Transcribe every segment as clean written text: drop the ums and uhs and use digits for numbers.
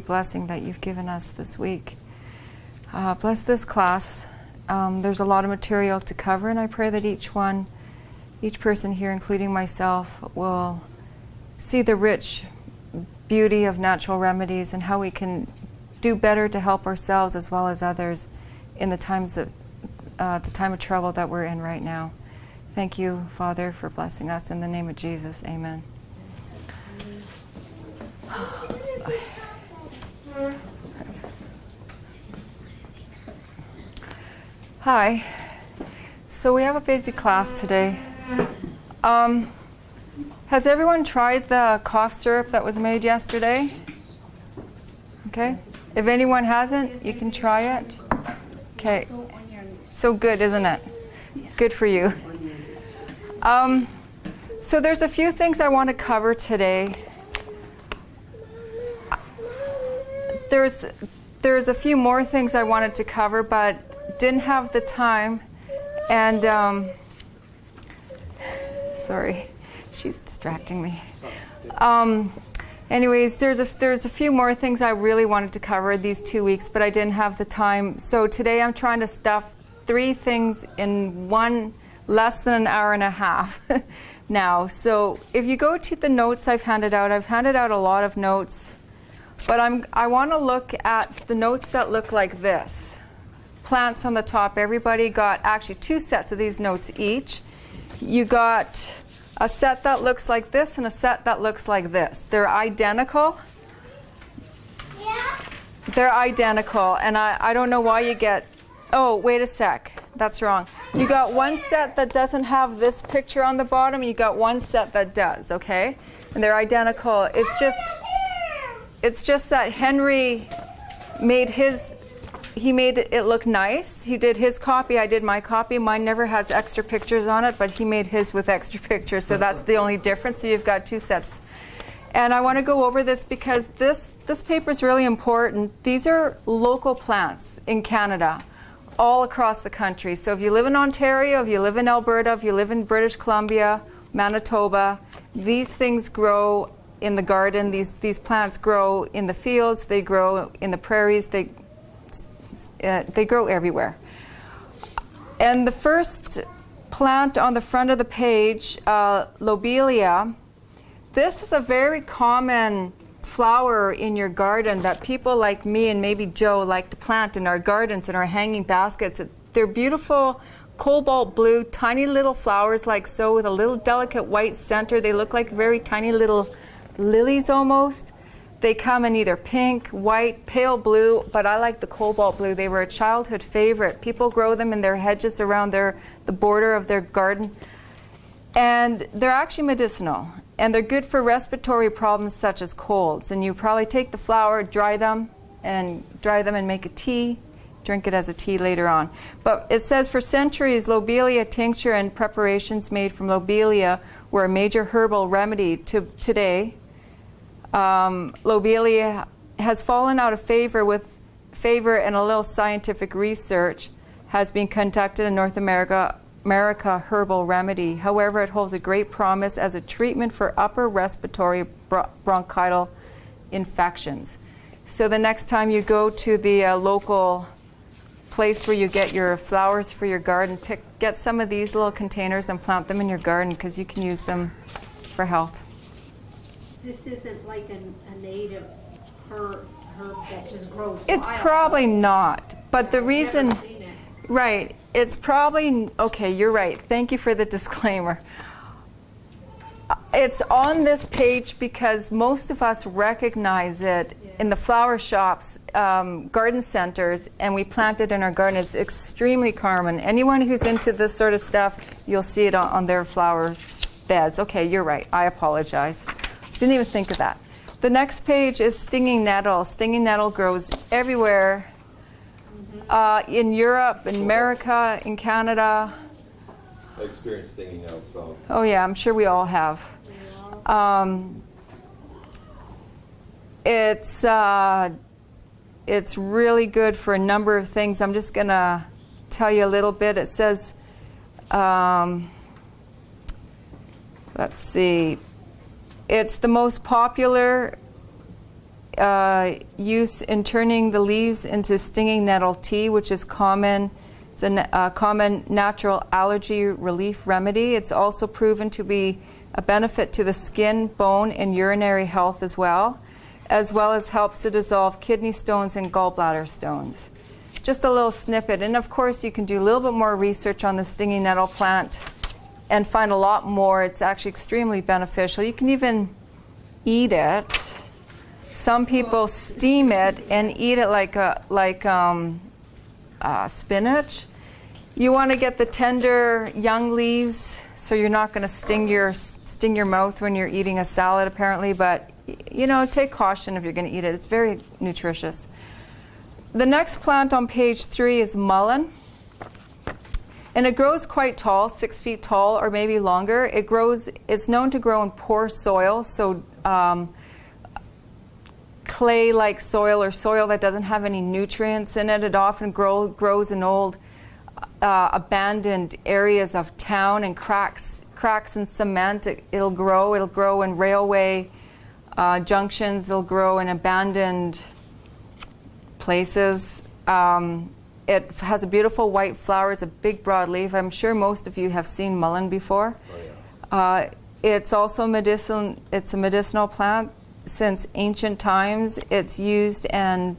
blessing that you've given us this week. Bless this class. There's a lot of material to cover, and I pray that each person here, including myself, will see the rich beauty of natural remedies and how we can do better to help ourselves as well as others in the time of trouble that we're in right now. Thank you, Father, for blessing us. In the name of Jesus, amen. Hi. So we have a busy class today. Has everyone tried the cough syrup that was made yesterday? Okay. If anyone hasn't, you can try it. Okay. So good, isn't it? Good for you. So there's a few things I want to cover today. There's a few more things I wanted to cover, but didn't have the time. And sorry, she's distracting me. Anyways, there's a few more things I really wanted to cover these 2 weeks, but I didn't have the time. So today I'm trying to stuff 3 things in less than an hour and a half now. So if you go to the notes I've handed out a lot of notes, but I want to look at the notes that look like this. Plants on the top. Everybody got actually 2 sets of these notes each. You got a set that looks like this and a set that looks like this. They're identical. Yeah. They're identical, and I don't know why you get... Oh, wait a sec. That's wrong. You got one set that doesn't have this picture on the bottom, and you got one set that does, okay? And they're identical. It's just that Henry made it look nice. He did his copy, I did my copy. Mine never has extra pictures on it, but he made his with extra pictures, so that's the only difference. So you've got 2 sets. And I want to go over this because this paper is really important. These are local plants in Canada, all across the country. So if you live in Ontario, if you live in Alberta, if you live in British Columbia, Manitoba, these things grow in the garden. These plants grow in the fields, they grow in the prairies, they grow everywhere. And the first plant on the front of the page, lobelia, this is a very common flower in your garden that people like me and maybe Joe like to plant in our gardens, in our hanging baskets. They're beautiful cobalt blue, tiny little flowers like so, with a little delicate white center. They look like very tiny little lilies almost. They come in either pink, white, pale blue, but I like the cobalt blue. They were a childhood favorite. People grow them in their hedges around the border of their garden. And they're actually medicinal. And they're good for respiratory problems such as colds. And you probably take the flower, dry them and make a tea, drink it as a tea later on. But it says for centuries, lobelia tincture and preparations made from lobelia were a major herbal remedy. Today, lobelia has fallen out of favor and a little scientific research has been conducted in North America herbal remedy. However, it holds a great promise as a treatment for upper respiratory bronchial infections. So the next time you go to the local place where you get your flowers for your garden, get some of these little containers and plant them in your garden because you can use them for health. This isn't like a native herb that just grows wild. It's probably not, but the reason... Never seen it. Right. It's probably, okay, you're right. Thank you for the disclaimer. It's on this page because most of us recognize it in the flower shops, garden centers, and we plant it in our garden. It's extremely common. Anyone who's into this sort of stuff, you'll see it on their flower beds. Okay, you're right. I apologize. Didn't even think of that. The next page is stinging nettle. Stinging nettle grows everywhere. In Europe, in America, in Canada. I experienced stinging nettle, so. Oh yeah, I'm sure we all have. It's really good for a number of things. I'm just going to tell you a little bit. It says, let's see, it's the most popular use in turning the leaves into stinging nettle tea, which is common. It's a common natural allergy relief remedy. It's also proven to be a benefit to the skin, bone, and urinary health as well as helps to dissolve kidney stones and gallbladder stones. Just a little snippet. And of course, you can do a little bit more research on the stinging nettle plant and find a lot more. It's actually extremely beneficial. You can even eat it. Some people steam it and eat it like spinach. You want to get the tender young leaves, so you're not going to sting your mouth when you're eating a salad, apparently. But you know, take caution if you're going to eat it. It's very nutritious. The next plant on page 3 is mullein. And it grows quite tall, 6 feet tall or maybe longer. It's known to grow in poor soil, so clay-like soil or soil that doesn't have any nutrients in it. It often grows in old abandoned areas of town and cracks in cement. It'll grow in railway junctions. It'll grow in abandoned places. It has a beautiful white flower. It's a big broad leaf. I'm sure most of you have seen mullein before. Oh, yeah. It's also it's a medicinal plant since ancient times. Its use and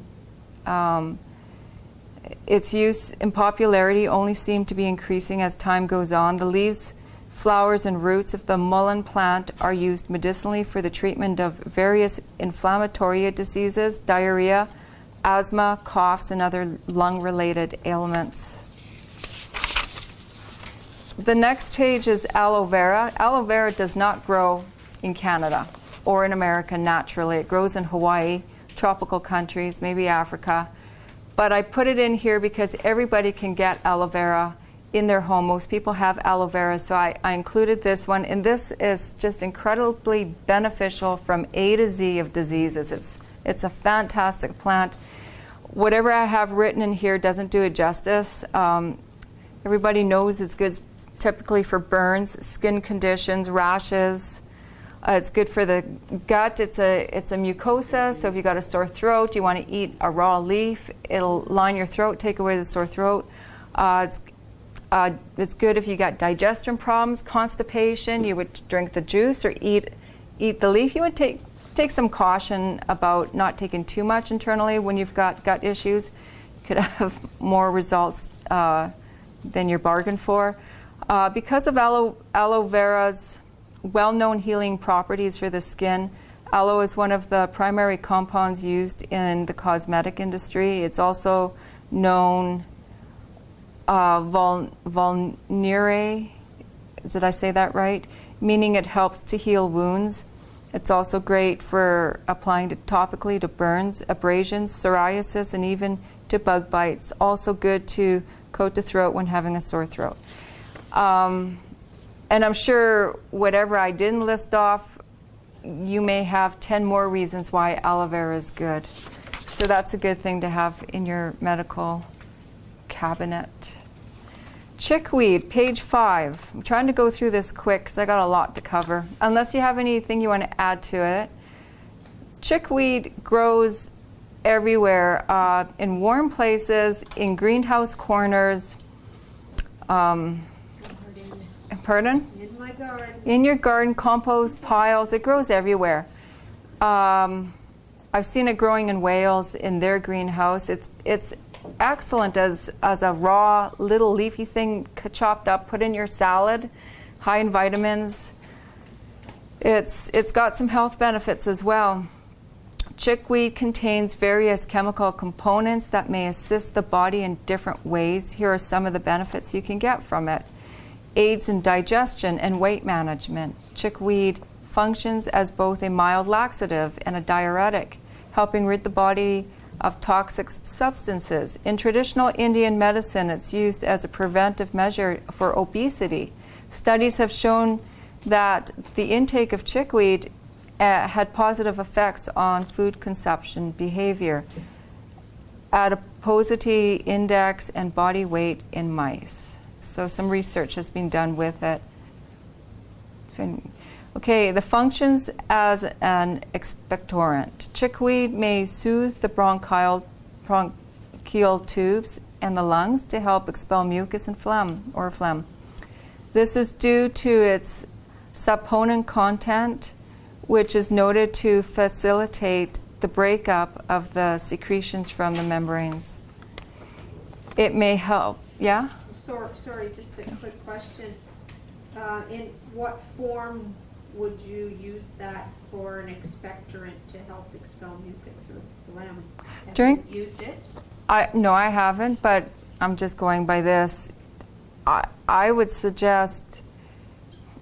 its use and popularity only seem to be increasing as time goes on. The leaves, flowers, and roots of the mullein plant are used medicinally for the treatment of various inflammatory diseases, diarrhea, asthma, coughs, and other lung-related ailments. The next page is aloe vera. Aloe vera does not grow in Canada or in America naturally. It grows in Hawaii, tropical countries, maybe Africa. But I put it in here because everybody can get aloe vera in their home. Most people have aloe vera, so I included this one. And this is just incredibly beneficial from A to Z of diseases. It's a fantastic plant. Whatever I have written in here doesn't do it justice. Everybody knows it's good typically for burns, skin conditions, rashes. It's good for the gut. It's a mucosa, so if you got a sore throat, you want to eat a raw leaf. It'll line your throat, take away the sore throat. It's good if you got digestion problems, constipation. You would drink the juice or eat the leaf. You would take some caution about not taking too much internally when you've got gut issues. You could have more results than you're bargained for. Because of aloe vera's well-known healing properties for the skin, aloe is one of the primary compounds used in the cosmetic industry. It's also known vulnerare, did I say that right? Meaning it helps to heal wounds. It's also great for applying topically to burns, abrasions, psoriasis, and even to bug bites. Also good to coat the throat when having a sore throat. And I'm sure whatever I didn't list off, you may have 10 more reasons why aloe vera is good. So that's a good thing to have in your medical cabinet. Chickweed, page 5. I'm trying to go through this quick because I got a lot to cover. Unless you have anything you want to add to it. Chickweed grows everywhere, in warm places, in greenhouse corners. Pardon? In my garden. In your garden, compost piles. It grows everywhere. I've seen it growing in Wales in their greenhouse. It's excellent as a raw little leafy thing chopped up, put in your salad, high in vitamins. It's got some health benefits as well. Chickweed contains various chemical components that may assist the body in different ways. Here are some of the benefits you can get from it. Aids in digestion and weight management. Chickweed functions as both a mild laxative and a diuretic, helping rid the body of toxic substances. In traditional Indian medicine, it's used as a preventive measure for obesity. Studies have shown that the intake of chickweed had positive effects on food consumption behavior, adiposity index, and body weight in mice. So some research has been done with it. Okay, the functions as an expectorant. Chickweed may soothe the bronchial tubes and the lungs to help expel mucus and phlegm. This is due to its saponin content, which is noted to facilitate the breakup of the secretions from the membranes. It may help, yeah? Sorry, just a quick question. In what form would you use that for an expectorant to help expel mucus or phlegm? Have you used it? No, I haven't, but I'm just going by this. I would suggest,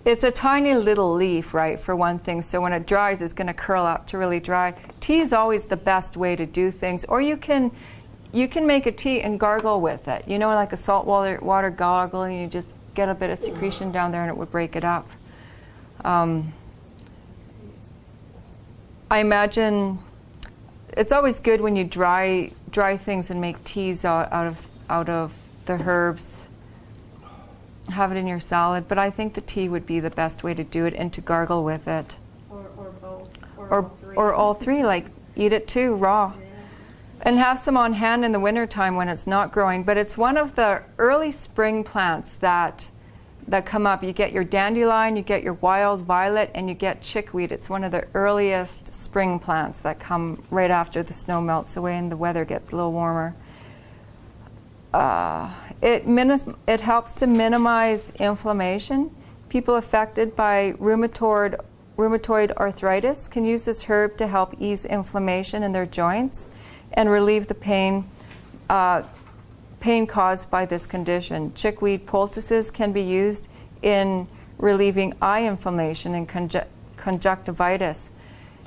it's a tiny little leaf, right, for one thing, so when it dries, it's going to curl up to really dry. Tea is always the best way to do things, or you can make a tea and gargle with it. You know, like a salt water gargle, and you just get a bit of secretion down there and it would break it up. I imagine it's always good when you dry things and make teas out of the herbs. Have it in your salad, but I think the tea would be the best way to do it and to gargle with it. Or both. Or all three, like eat it too, raw. Yeah. And have some on hand in the wintertime when it's not growing. But it's one of the early spring plants that come up. You get your dandelion, you get your wild violet, and you get chickweed. It's one of the earliest spring plants that come right after the snow melts away and the weather gets a little warmer. It helps to minimize inflammation. People affected by rheumatoid arthritis can use this herb to help ease inflammation in their joints and relieve the pain caused by this condition. Chickweed poultices can be used in relieving eye inflammation and conjunctivitis.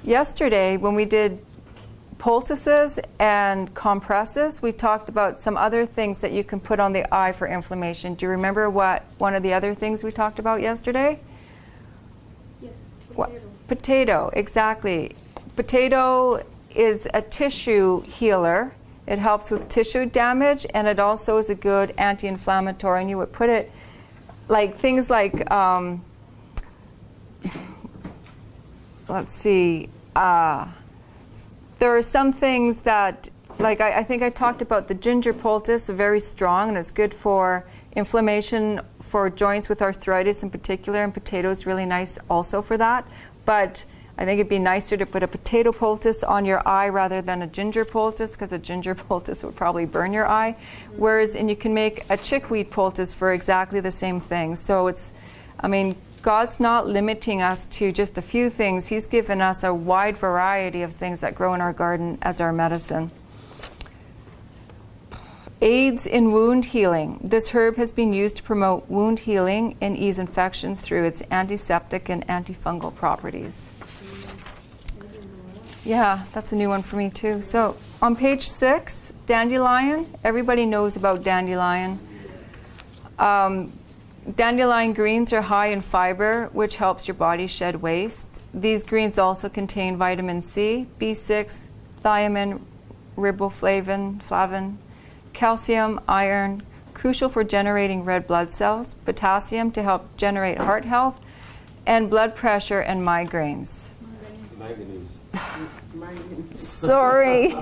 Yesterday, when we did poultices and compresses, we talked about some other things that you can put on the eye for inflammation. Do you remember what one of the other things we talked about yesterday? Yes, potato. Potato, exactly. Potato is a tissue healer. It helps with tissue damage, and it also is a good anti-inflammatory. And you would put it like things like, let's see, there are some things that, like I think I talked about the ginger poultice, very strong, and it's good for inflammation for joints with arthritis in particular, and potato is really nice also for that. But I think it'd be nicer to put a potato poultice on your eye rather than a ginger poultice, because a ginger poultice would probably burn your eye. Whereas, and you can make a chickweed poultice for exactly the same thing. So it's, I mean, God's not limiting us to just a few things. He's given us a wide variety of things that grow in our garden as our medicine. Aids in wound healing. This herb has been used to promote wound healing and ease infections through its antiseptic and antifungal properties. Yeah, that's a new one for me too. So on page 6, dandelion. Everybody knows about dandelion. Dandelion greens are high in fiber, which helps your body shed waste. These greens also contain vitamin C, B6, thiamine, riboflavin, calcium, iron, crucial for generating red blood cells, potassium to help generate heart health, and blood pressure and migraines. Manganese. Sorry.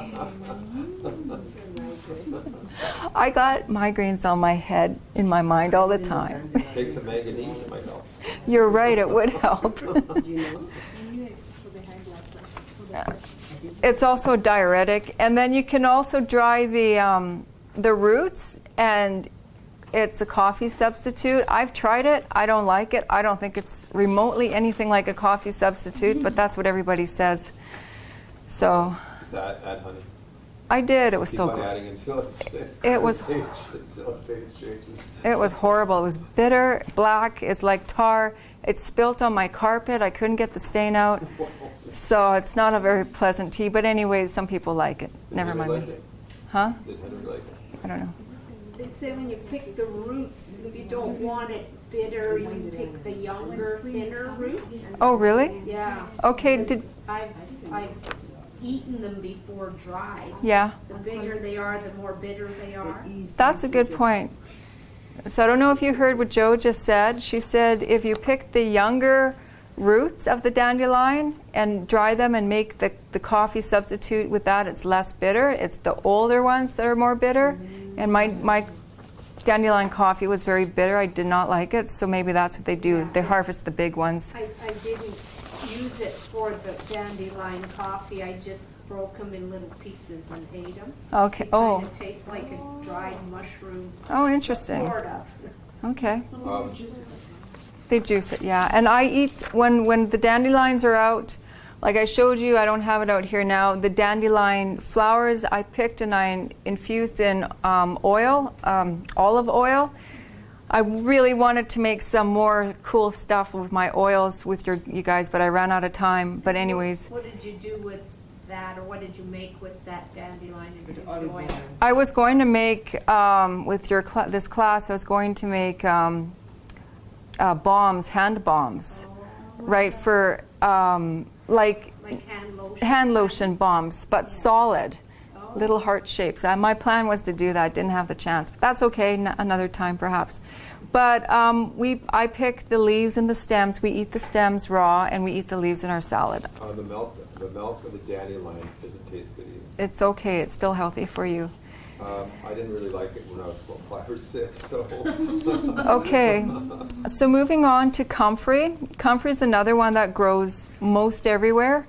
I got migraines on my head, in my mind all the time. Take some manganese, it might help. You're right, it would help. It's also a diuretic, and then you can also dry the roots, and it's a coffee substitute. I've tried it. I don't like it. I don't think it's remotely anything like a coffee substitute, but that's what everybody says. So Just add honey. I did. It was Keep still on good. adding until It was- until it taste changes. It was horrible. It was bitter, black. It's like tar. It spilt on my carpet. I couldn't get the stain out. So it's not a very pleasant tea. But anyways, some people like it. Never Did mind Henry me. like it? Huh? Did Henry like it? I don't know. They say when you pick the roots, if you don't want it bitter, you pick the younger, thinner roots. Oh, really? Yeah. Okay. I've eaten them before dried. Yeah. The bigger they are, the more bitter they are. That's a good point. So I don't know if you heard what Jo just said. She said if you pick the younger roots of the dandelion and dry them and make the coffee substitute with that. It's less bitter. It's the older ones that are more bitter. And my dandelion coffee was very bitter. I did not like it, so maybe that's what they do. Yeah. They harvest the big ones. I didn't use it for the dandelion coffee, I just broke them in little pieces and ate them. Okay. They Oh. kind of taste like a dried mushroom. Oh, interesting. Sort of. Okay. Um, They juice it, yeah. And I eat, when the dandelions are out, like I showed you, I don't have it out here now, the dandelion flowers I picked and I infused in oil, olive oil. I really wanted to make some more cool stuff with my oils with you guys, but I ran out of time. But anyways, What did you do with that, or what did you make with that dandelion infused oil? I was going to make, with this class, I was going to make bombs, hand bombs, right, for like Hand lotion bombs, but solid, little heart shapes. My plan was to do that. Didn't have the chance, but that's okay. Another time, perhaps. But I pick the leaves and the stems. We eat the stems raw, and we eat the leaves in our salad. the milk of the dandelion doesn't taste good either. It's okay. It's still healthy for you. I didn't really like it when I was about 5 or 6, so. Okay, so moving on to comfrey. Comfrey is another one that grows most everywhere.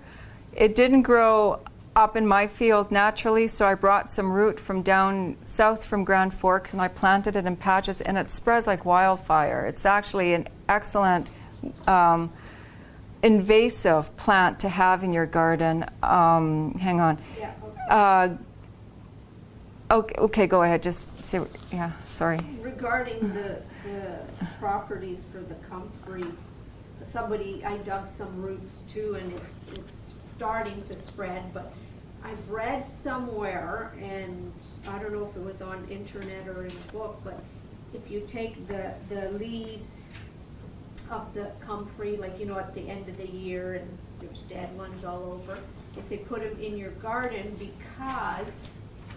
It didn't grow up in my field naturally, so I brought some root from down south from Grand Forks and I planted it in patches, and it spreads like wildfire. It's actually an excellent invasive plant to have in your garden. Hang on. Yeah, Okay, go ahead. Just say, yeah, sorry. regarding the properties for the comfrey, I dug some roots too, and it's starting to spread, but I've read somewhere, and I don't know if it was on internet or in a book, but if you take the leaves of the comfrey, like, at the end of the year, and there's dead ones all over, they say put them in your garden because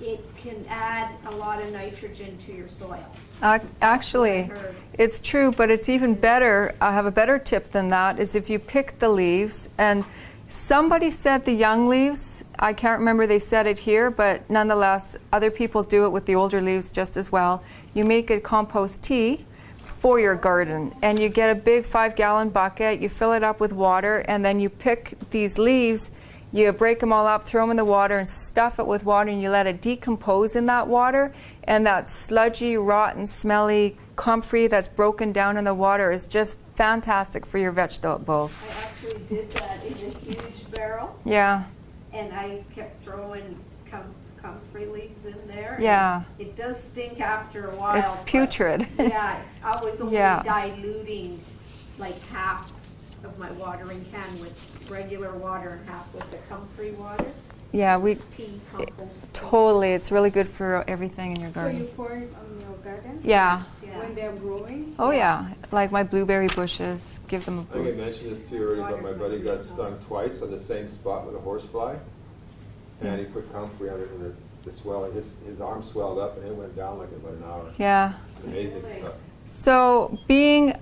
it can add a lot of nitrogen to your soil. Actually, That's what I heard. it's true, but it's even better. I have a better tip than that, is if you pick the leaves, and somebody said the young leaves, I can't remember they said it here, but nonetheless, other people do it with the older leaves just as well. You make a compost tea for your garden, and you get a big 5-gallon bucket, you fill it up with water, and then you pick these leaves, you break them all up, throw them in the water, and stuff it with water, and you let it decompose in that water. And that sludgy, rotten, smelly comfrey that's broken down in the water is just fantastic for your vegetables. I actually did that in a huge barrel, Yeah, and I kept throwing comfrey leaves in there. and Yeah. It does stink after a while. it's but putrid. Yeah, I was only Yeah. diluting like half of my watering can with regular water and half with the comfrey water. Yeah, we Tea compost. totally. It's really good for everything in your So you garden. pour it on your garden? Yeah. Yeah. When they're growing? Oh yeah, like my blueberry bushes. Give them a I think I boost. mentioned this to you already, but my buddy got stung twice on the same spot with a horsefly. And he put comfrey on it, and the swelling, his arm swelled up, and it went down like in about an hour. Yeah. It's amazing Really? stuff. So being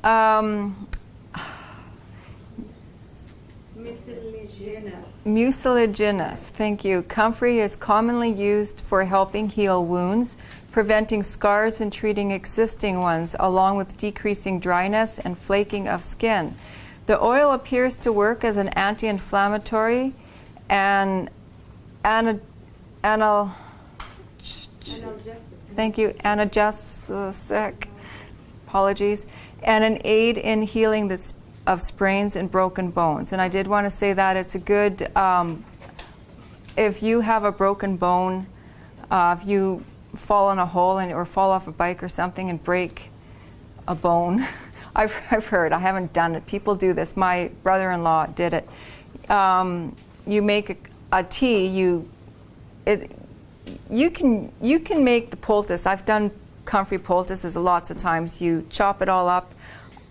Mucilaginous. mucilaginous, thank you. Comfrey is commonly used for helping heal wounds, preventing scars and treating existing ones, along with decreasing dryness and flaking of skin. The oil appears to work as an anti-inflammatory and analgesic, apologies, and an aid in healing of sprains and broken bones. And I did want to say that it's a good, if you have a broken bone, if you fall in a hole or fall off a bike or something and break a bone, I've heard, I haven't done it, people do this, my brother-in-law did it. You make a tea, you can make the poultice. I've done comfrey poultices lots of times. You chop it all up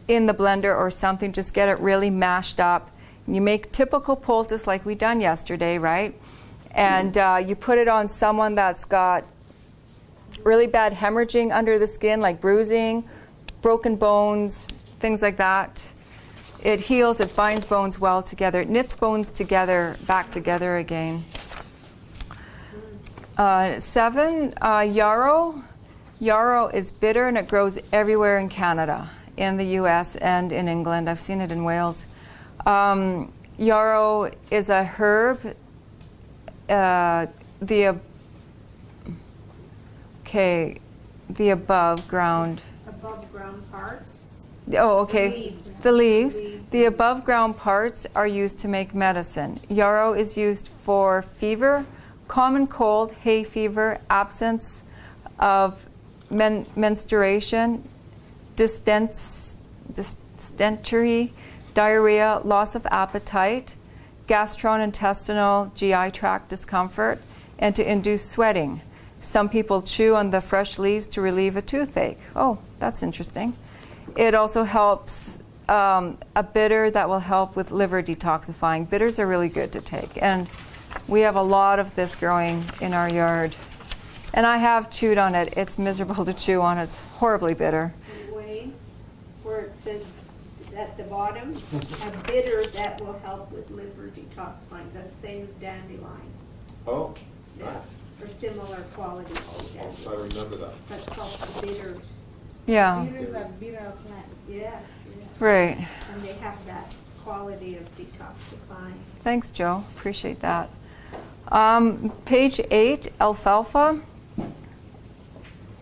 in the blender or something, just get it really mashed up. You make typical poultice like we done yesterday, right? And you put it on someone that's got really bad hemorrhaging under the skin, like bruising, broken bones, things like that. It heals, it binds bones well together, it knits bones together, back together again. 7, yarrow. Yarrow is bitter and it grows everywhere in Canada, in the US and in England. I've seen it in Wales. Yarrow is a herb. The above ground. Above ground parts? Oh, okay. Leaves. The leaves. Leaves. The above ground parts are used to make medicine. Yarrow is used for fever, common cold, hay fever, absence of menstruation, dysentery, diarrhea, loss of appetite, gastrointestinal GI tract discomfort, and to induce sweating. Some people chew on the fresh leaves to relieve a toothache. Oh, that's interesting. It also helps a bitter that will help with liver detoxifying. Bitters are really good to take, and we have a lot of this growing in our yard. And I have chewed on it. It's miserable to chew on. It's horribly bitter. And Wayne, where it says at the bottom, a bitter that will help with liver detoxifying. That's the same as dandelion. Oh, nice. Or similar quality to So I dandelion. remember that. That's called the bitters. Yeah, Bitters are bitter plants. Yeah, right. and they have that quality of detoxifying. Thanks, Joe. Appreciate that. Page 8, alfalfa.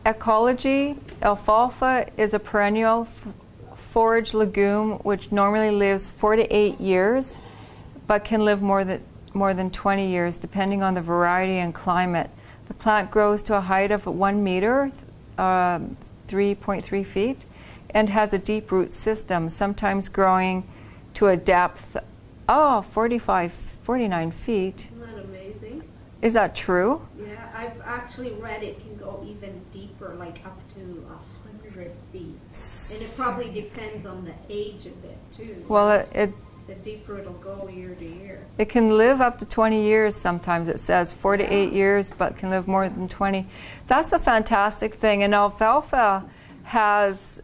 Ecology. Alfalfa is a perennial forage legume which normally lives 4 to 8 years, but can live more than 20 years depending on the variety and climate. The plant grows to a height of 1 meter, 3.3 feet, and has a deep root system, sometimes growing to a depth of 49 feet. Isn't that amazing? Is that true? Yeah, I've actually read it can go even deeper, like up to 100 feet. And it probably depends on the age of it too. Well, The deeper it'll go year to year. it can live up to 20 years sometimes. It says 4 to 8 years, but can live more than 20. That's a fantastic thing. And alfalfa has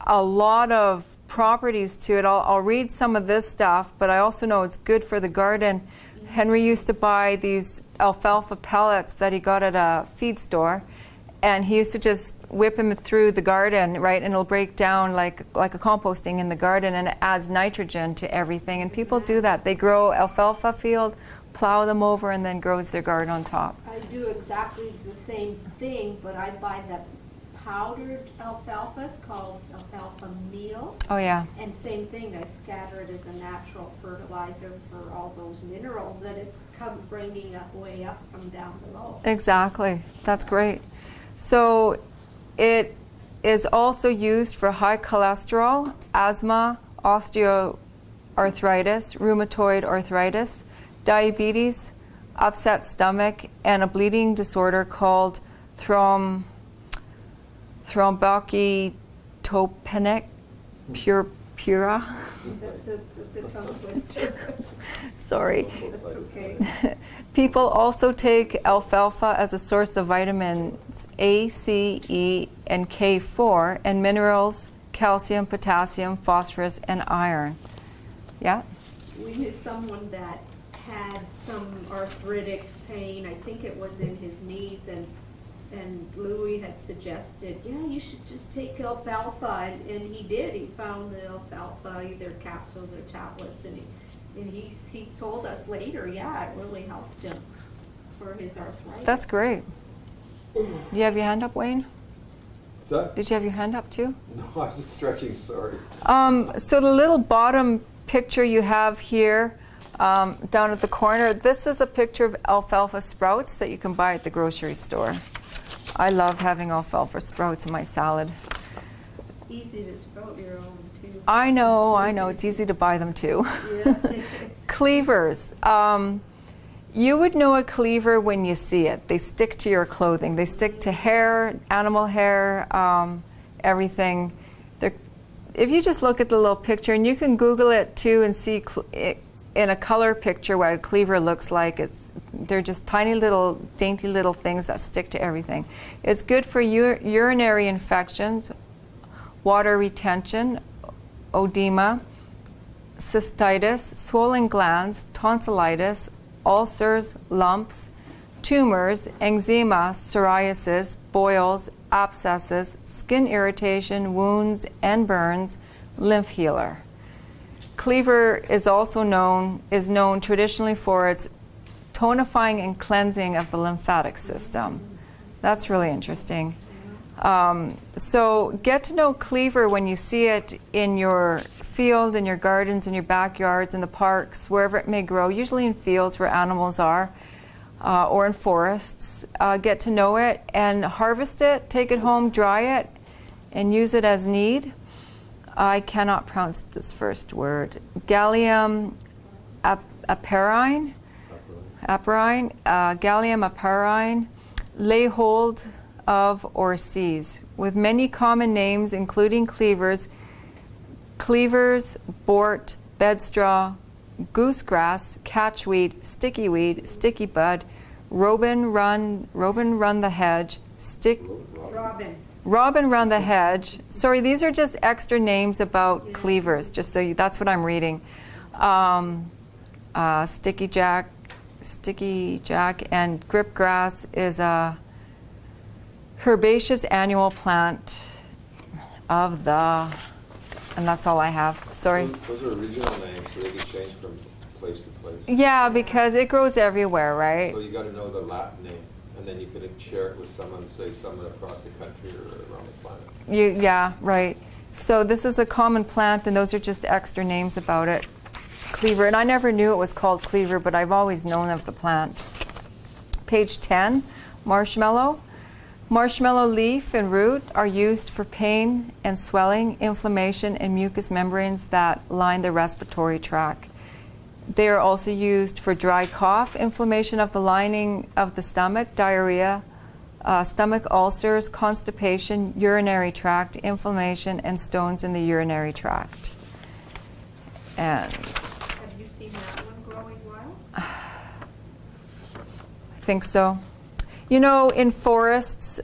a lot of properties to it. I'll read some of this stuff, but I also know it's good for the garden. Henry used to buy these alfalfa pellets that he got at a feed store, and he used to just whip them through the garden, right, and it'll break down like a composting in the garden, and it adds nitrogen to everything. And people do that. They grow alfalfa field, plow them over, and then grows their garden on top. I do exactly the same thing, but I buy the powdered alfalfa. It's called alfalfa meal. Oh yeah. And same thing, I scatter it as a natural fertilizer for all those minerals that it's come bringing up way up from down below. Exactly. That's great. So it is also used for high cholesterol, asthma, osteoarthritis, rheumatoid arthritis, diabetes, upset stomach, and a bleeding disorder called thrombocytopenic purpura. That's a tongue twister. Sorry. That's okay. People also take alfalfa as a source of vitamins A, C, E, and K4, and minerals, calcium, potassium, phosphorus, and iron. Yeah? We knew someone that had some arthritic pain. I think it was in his knees, and Louis had suggested, yeah, you should just take alfalfa, and he did. He found the alfalfa, either capsules or tablets, and he told us later, yeah, it really helped him for his arthritis. That's great. You have your hand up, Wayne? What's that? Did you have your hand up too? No, I was just stretching, sorry. So the little bottom picture you have here down at the corner, this is a picture of alfalfa sprouts that you can buy at the grocery store. I love having alfalfa sprouts in my salad. It's easy to sprout your own, too. I know, it's easy to buy them too. Yeah. Cleavers. You would know a cleaver when you see it. They stick to your clothing. They stick to hair, animal hair, everything. If you just look at the little picture, and you can Google it too and see in a color picture what a cleaver looks like. They're just tiny little, dainty little things that stick to everything. It's good for urinary infections, water retention, edema, cystitis, swollen glands, tonsillitis, ulcers, lumps, tumors, eczema, psoriasis, boils, abscesses, skin irritation, wounds and burns, lymph healer. Cleaver is also known traditionally for its tonifying and cleansing of the lymphatic system. That's really interesting. So get to know cleaver when you see it in your field, in your gardens, in your backyards, in the parks, wherever it may grow, usually in fields where animals are, or in forests. Get to know it and harvest it, take it home, dry it, and use it as need. I cannot pronounce this first word. Gallium aparine, Gallium aparine, lay hold of or seize, with many common names including cleavers, bort, bedstraw, goosegrass, catchweed, sticky bud, robin run the hedge, robin run the hedge. Sorry, these are just extra names about cleavers, just so that's what I'm reading. Sticky jack, and gripgrass is a herbaceous annual plant of the, and that's all I have. Sorry. Those are regional names, so they can change from place to place. Yeah, because it grows everywhere, right? So you got to know the Latin name, and then you can share it with someone, say someone across the country or around the planet. Yeah, right. So this is a common plant, and those are just extra names about it. Cleaver, and I never knew it was called cleaver, but I've always known of the plant. Page 10, marshmallow. Marshmallow leaf and root are used for pain and swelling, inflammation, and mucous membranes that line the respiratory tract. They are also used for dry cough, inflammation of the lining of the stomach, diarrhea, stomach ulcers, constipation, urinary tract inflammation, and stones in the urinary tract. And Have you seen that one growing wild? I think so. You know, in forests,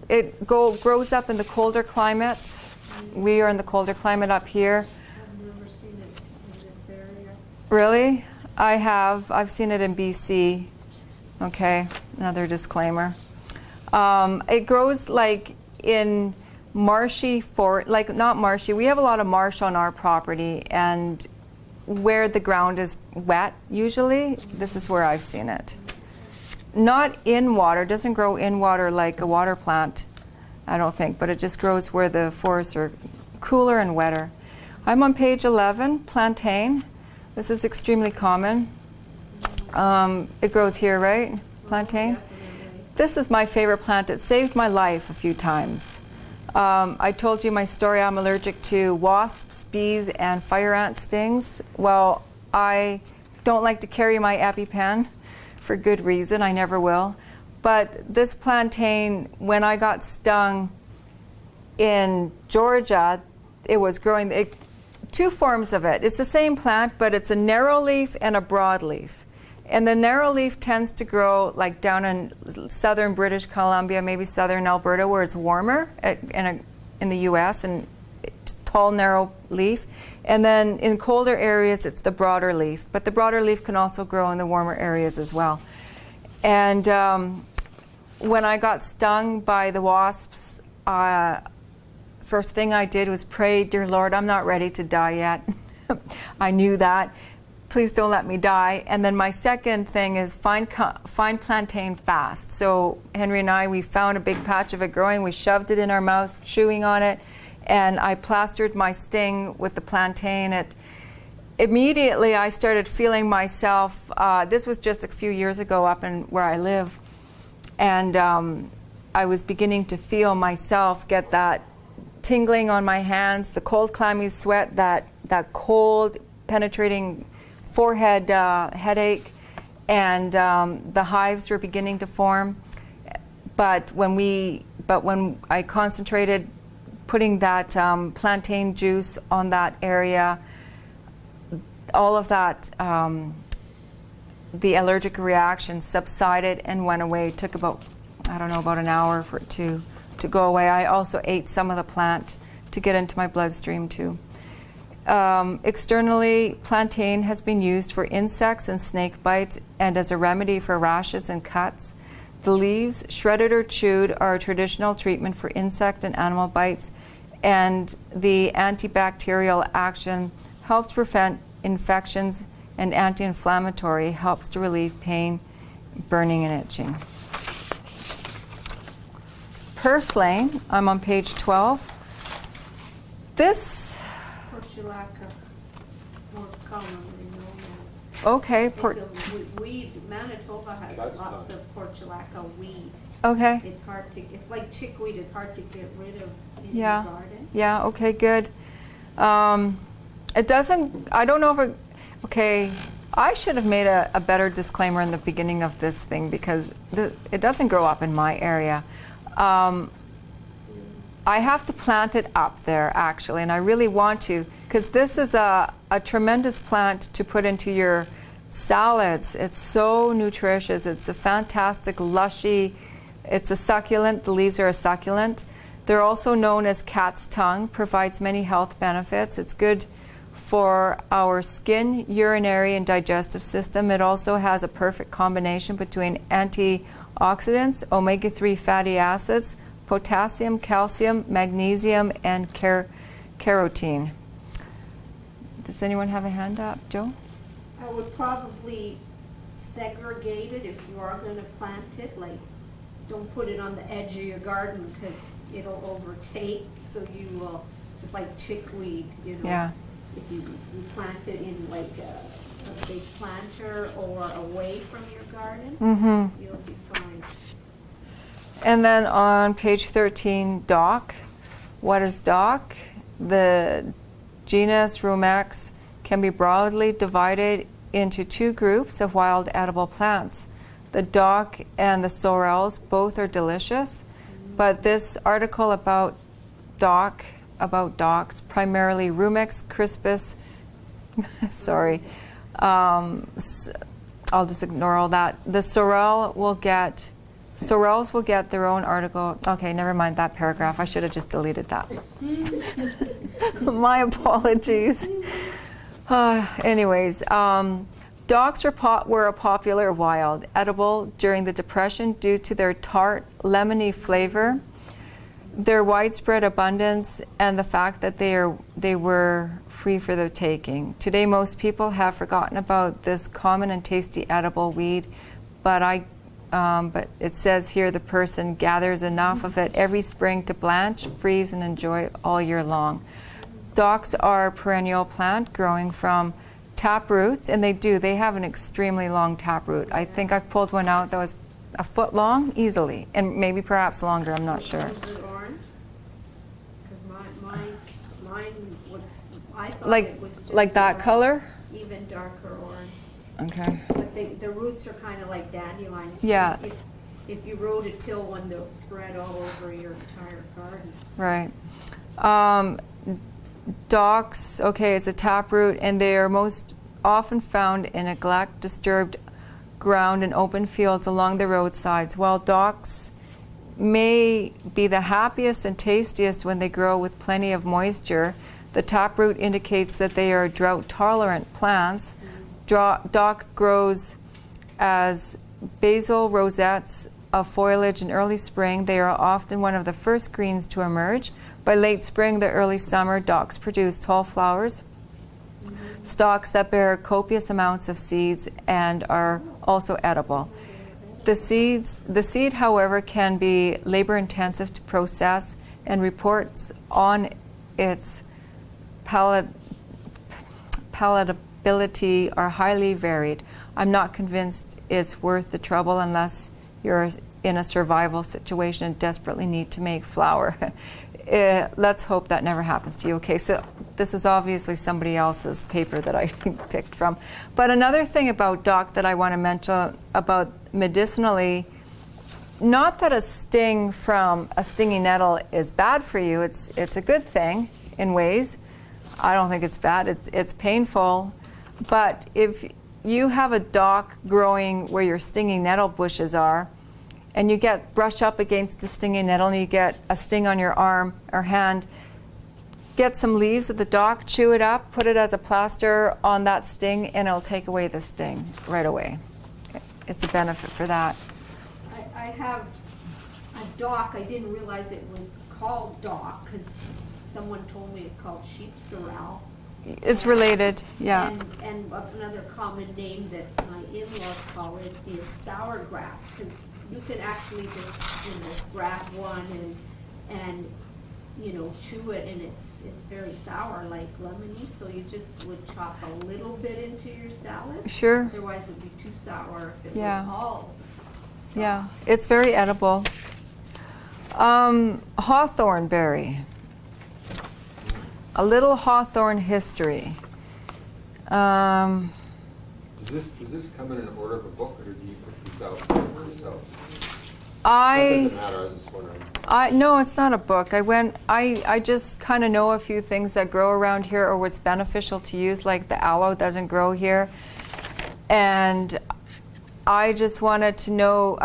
it grows up in the colder climates. We are in the colder climate up here. I've never seen it in this area. Really? I have. I've seen it in BC. Okay, another disclaimer. It grows like in marshy not marshy. We have a lot of marsh on our property, and where the ground is wet, usually, this is where I've seen it. Not in water, doesn't grow in water like a water plant, I don't think, but it just grows where the forests are cooler and wetter. I'm on page 11, plantain. This is extremely common. It grows here, right? Plantain. This is my favorite plant. It saved my life a few times. I told you my story. I'm allergic to wasps, bees, and fire ant stings. Well, I don't like to carry my EpiPen for good reason. I never will. But this plantain, when I got stung in Georgia, it was growing. Two forms of it. It's the same plant, but it's a narrow leaf and a broad leaf. And the narrow leaf tends to grow like down in southern British Columbia, maybe southern Alberta, where it's warmer in the U.S., and tall, narrow leaf. And then in colder areas, it's the broader leaf. But the broader leaf can also grow in the warmer areas as well. And when I got stung by the wasps, first thing I did was pray, "Dear Lord, I'm not ready to die yet." I knew that. Please don't let me die. And then my second thing is find plantain fast. So Henry and I, we found a big patch of it growing. We shoved it in our mouths, chewing on it, and I plastered my sting with the plantain. Immediately I started feeling myself, this was just a few years ago up in where I live, and I was beginning to feel myself get that tingling on my hands, the cold clammy sweat, that cold penetrating forehead headache, and the hives were beginning to form. But when I concentrated putting that plantain juice on that area, all of that, the allergic reaction subsided and went away. It took about an hour for it to go away. I also ate some of the plant to get into my bloodstream too. Externally, plantain has been used for insects and snake bites and as a remedy for rashes and cuts. The leaves, shredded or chewed, are a traditional treatment for insect and animal bites, and the antibacterial action helps prevent infections, and anti-inflammatory, helps to relieve pain, burning, and itching. Purslane, I'm on page 12. This, Portulaca, more commonly known as. okay, It's a weed. Manitoba has That's lots fine. of portulaca weed. okay. It's hard to, it's like chickweed, it's hard to get rid of in Yeah. your garden. Yeah, okay, good. It doesn't, I don't know if it, okay, I should have made a better disclaimer in the beginning of this thing because it doesn't grow up in my area. I have to plant it up there actually, and I really want to because this is a tremendous plant to put into your salads. It's so nutritious. It's a fantastic lushy, it's a succulent. The leaves are a succulent. They're also known as cat's tongue, provides many health benefits. It's good for our skin, urinary, and digestive system. It also has a perfect combination between antioxidants, omega-3 fatty acids, potassium, calcium, magnesium, and carotene. Does anyone have a hand up? Joe? I would probably segregate it if you are gonna plant it, like, don't put it on the edge of your garden because it'll overtake, so you will, just like chickweed, you know. Yeah. If you plant it in like a big planter or away from your garden, Mm-hmm. you'll be fine. And then on page 13, dock. What is dock? The genus Rumex can be broadly divided into two groups of wild edible plants. The dock and the sorrels, both are delicious, but this article about docks, primarily Rumex crispus, sorry, I'll just ignore all that. The sorrels will get their own article. Okay, never mind that paragraph. I should have just deleted that. My apologies. Anyways, docks were a popular wild edible during the Depression due to their tart, lemony flavor, their widespread abundance, and the fact that they were free for the taking. Today, most people have forgotten about this common and tasty edible weed, but it says here the person gathers enough of it every spring to blanch, freeze, and enjoy all year long. Docks are a perennial plant growing from tap roots, and they have an extremely long tap root. I think I've pulled one out that was a foot long easily, and maybe perhaps longer, I'm not sure. Is it orange? Because mine was, I thought Like, it was just like that orange, color? even darker orange. Okay. But the roots are kind of like dandelions. Yeah. If you rode a till one, they'll spread all over your entire garden. Right. Docks, okay, it's a taproot, and they are most often found in neglect, disturbed ground and open fields along the roadsides. While docks may be the happiest and tastiest when they grow with plenty of moisture, the taproot indicates that they are drought-tolerant plants. Dock grows as basal rosettes of foliage in early spring. They are often one of the first greens to emerge. By late spring, the early summer, docks produce tall flowers, stalks that bear copious amounts of seeds and are also edible. The seed, however, can be labor-intensive to process, and reports on its palatability are highly varied. I'm not convinced it's worth the trouble unless you're in a survival situation and desperately need to make flour. Let's hope that never happens to you. Okay, so this is obviously somebody else's paper that I picked from. But another thing about dock that I want to mention about medicinally, not that a sting from a stinging nettle is bad for you. It's a good thing in ways. I don't think it's bad. It's painful. But if you have a dock growing where your stinging nettle bushes are, and you brush up against the stinging nettle and you get a sting on your arm or hand, get some leaves at the dock, chew it up, put it as a plaster on that sting, and it'll take away the sting right away. It's a benefit for that. I have a dock. I didn't realize it was called dock because someone told me it's called sheep sorrel. It's related, yeah. And another common name that my in-laws call it is sour grass, because you can actually just, grab one and chew it, and it's very sour, like lemony, so you just would chop a little bit into your salad. Sure. Otherwise it would be too sour if it Yeah. was all. Yeah, it's very edible. Hawthorn berry. A little hawthorn history. Does this come in an order of a book, or do you put these out for yourself? That doesn't matter, I was just wondering. No, it's not a book. I just kind of know a few things that grow around here or what's beneficial to use, like the aloe doesn't grow here. And I just wanted to know,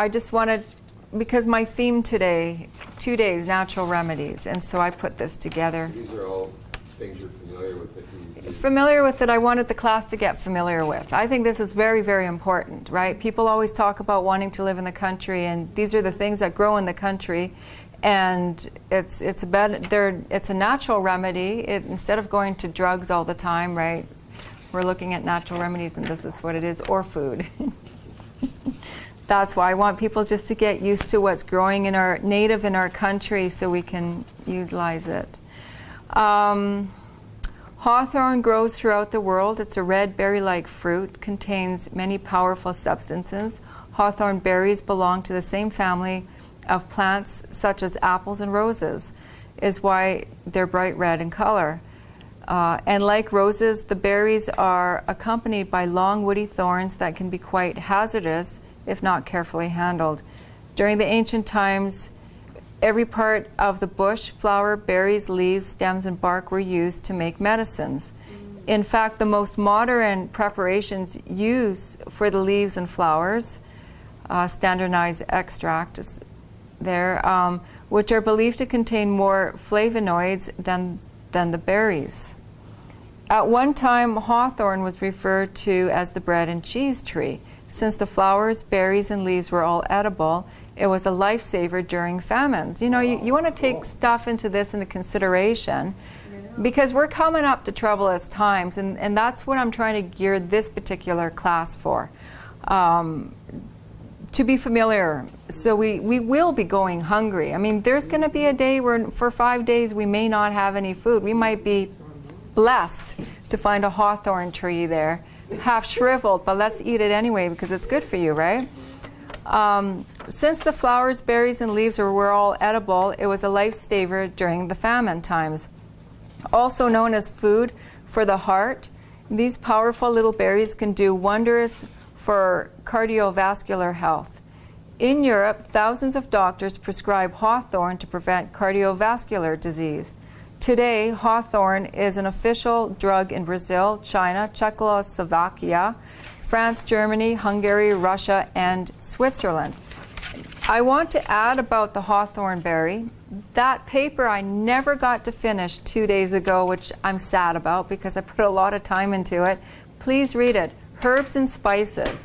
because my theme today, 2 days, natural remedies, and so I put this together. These are all things you're familiar with that you Familiar with it, I wanted the class to get familiar with. I think this is very, very important, right? People always talk about wanting to live in the country, and these are the things that grow in the country. And it's a natural remedy. Instead of going to drugs all the time, right? We're looking at natural remedies, and this is what it is, or food. That's why I want people just to get used to what's growing native in our country so we can utilize it. Hawthorn grows throughout the world. It's a red berry-like fruit, contains many powerful substances. Hawthorn berries belong to the same family of plants such as apples and roses, is why they're bright red in color. And like roses, the berries are accompanied by long woody thorns that can be quite hazardous if not carefully handled. During the ancient times, every part of the bush, flower, berries, leaves, stems, and bark were used to make medicines. In fact, the most modern preparations use for the leaves and flowers, standardized extract is there, which are believed to contain more flavonoids than the berries. At one time, hawthorn was referred to as the bread and cheese tree. Since the flowers, berries, and leaves were all edible, it was a lifesaver during famines. You know, you want to take stuff into consideration because we're coming up to troublous times, and that's what I'm trying to gear this particular class for. To be familiar, so we will be going hungry. I mean, there's going to be a day where for 5 days we may not have any food. We might be blessed to find a hawthorn tree there, half shriveled, but let's eat it anyway because it's good for you, right? Since the flowers, berries, and leaves were all edible, it was a lifesaver during the famine times. Also known as food for the heart, these powerful little berries can do wonders for cardiovascular health. In Europe, thousands of doctors prescribe hawthorn to prevent cardiovascular disease. Today, hawthorn is an official drug in Brazil, China, Czechoslovakia, France, Germany, Hungary, Russia, and Switzerland. I want to add about the hawthorn berry. That paper I never got to finish 2 days ago, which I'm sad about because I put a lot of time into it. Please read it. Herbs and spices.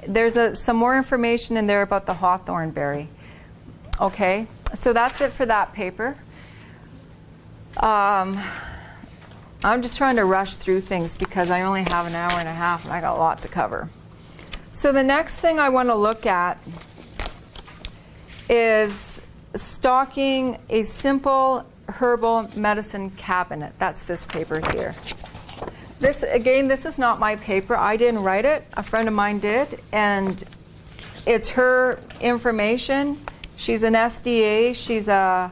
There's some more information in there about the hawthorn berry. Okay, so that's it for that paper. I'm just trying to rush through things because I only have an hour and a half and I got a lot to cover. So the next thing I want to look at is stocking a simple herbal medicine cabinet. That's this paper here. This is not my paper. I didn't write it. A friend of mine did, and it's her information. She's an SDA. She's a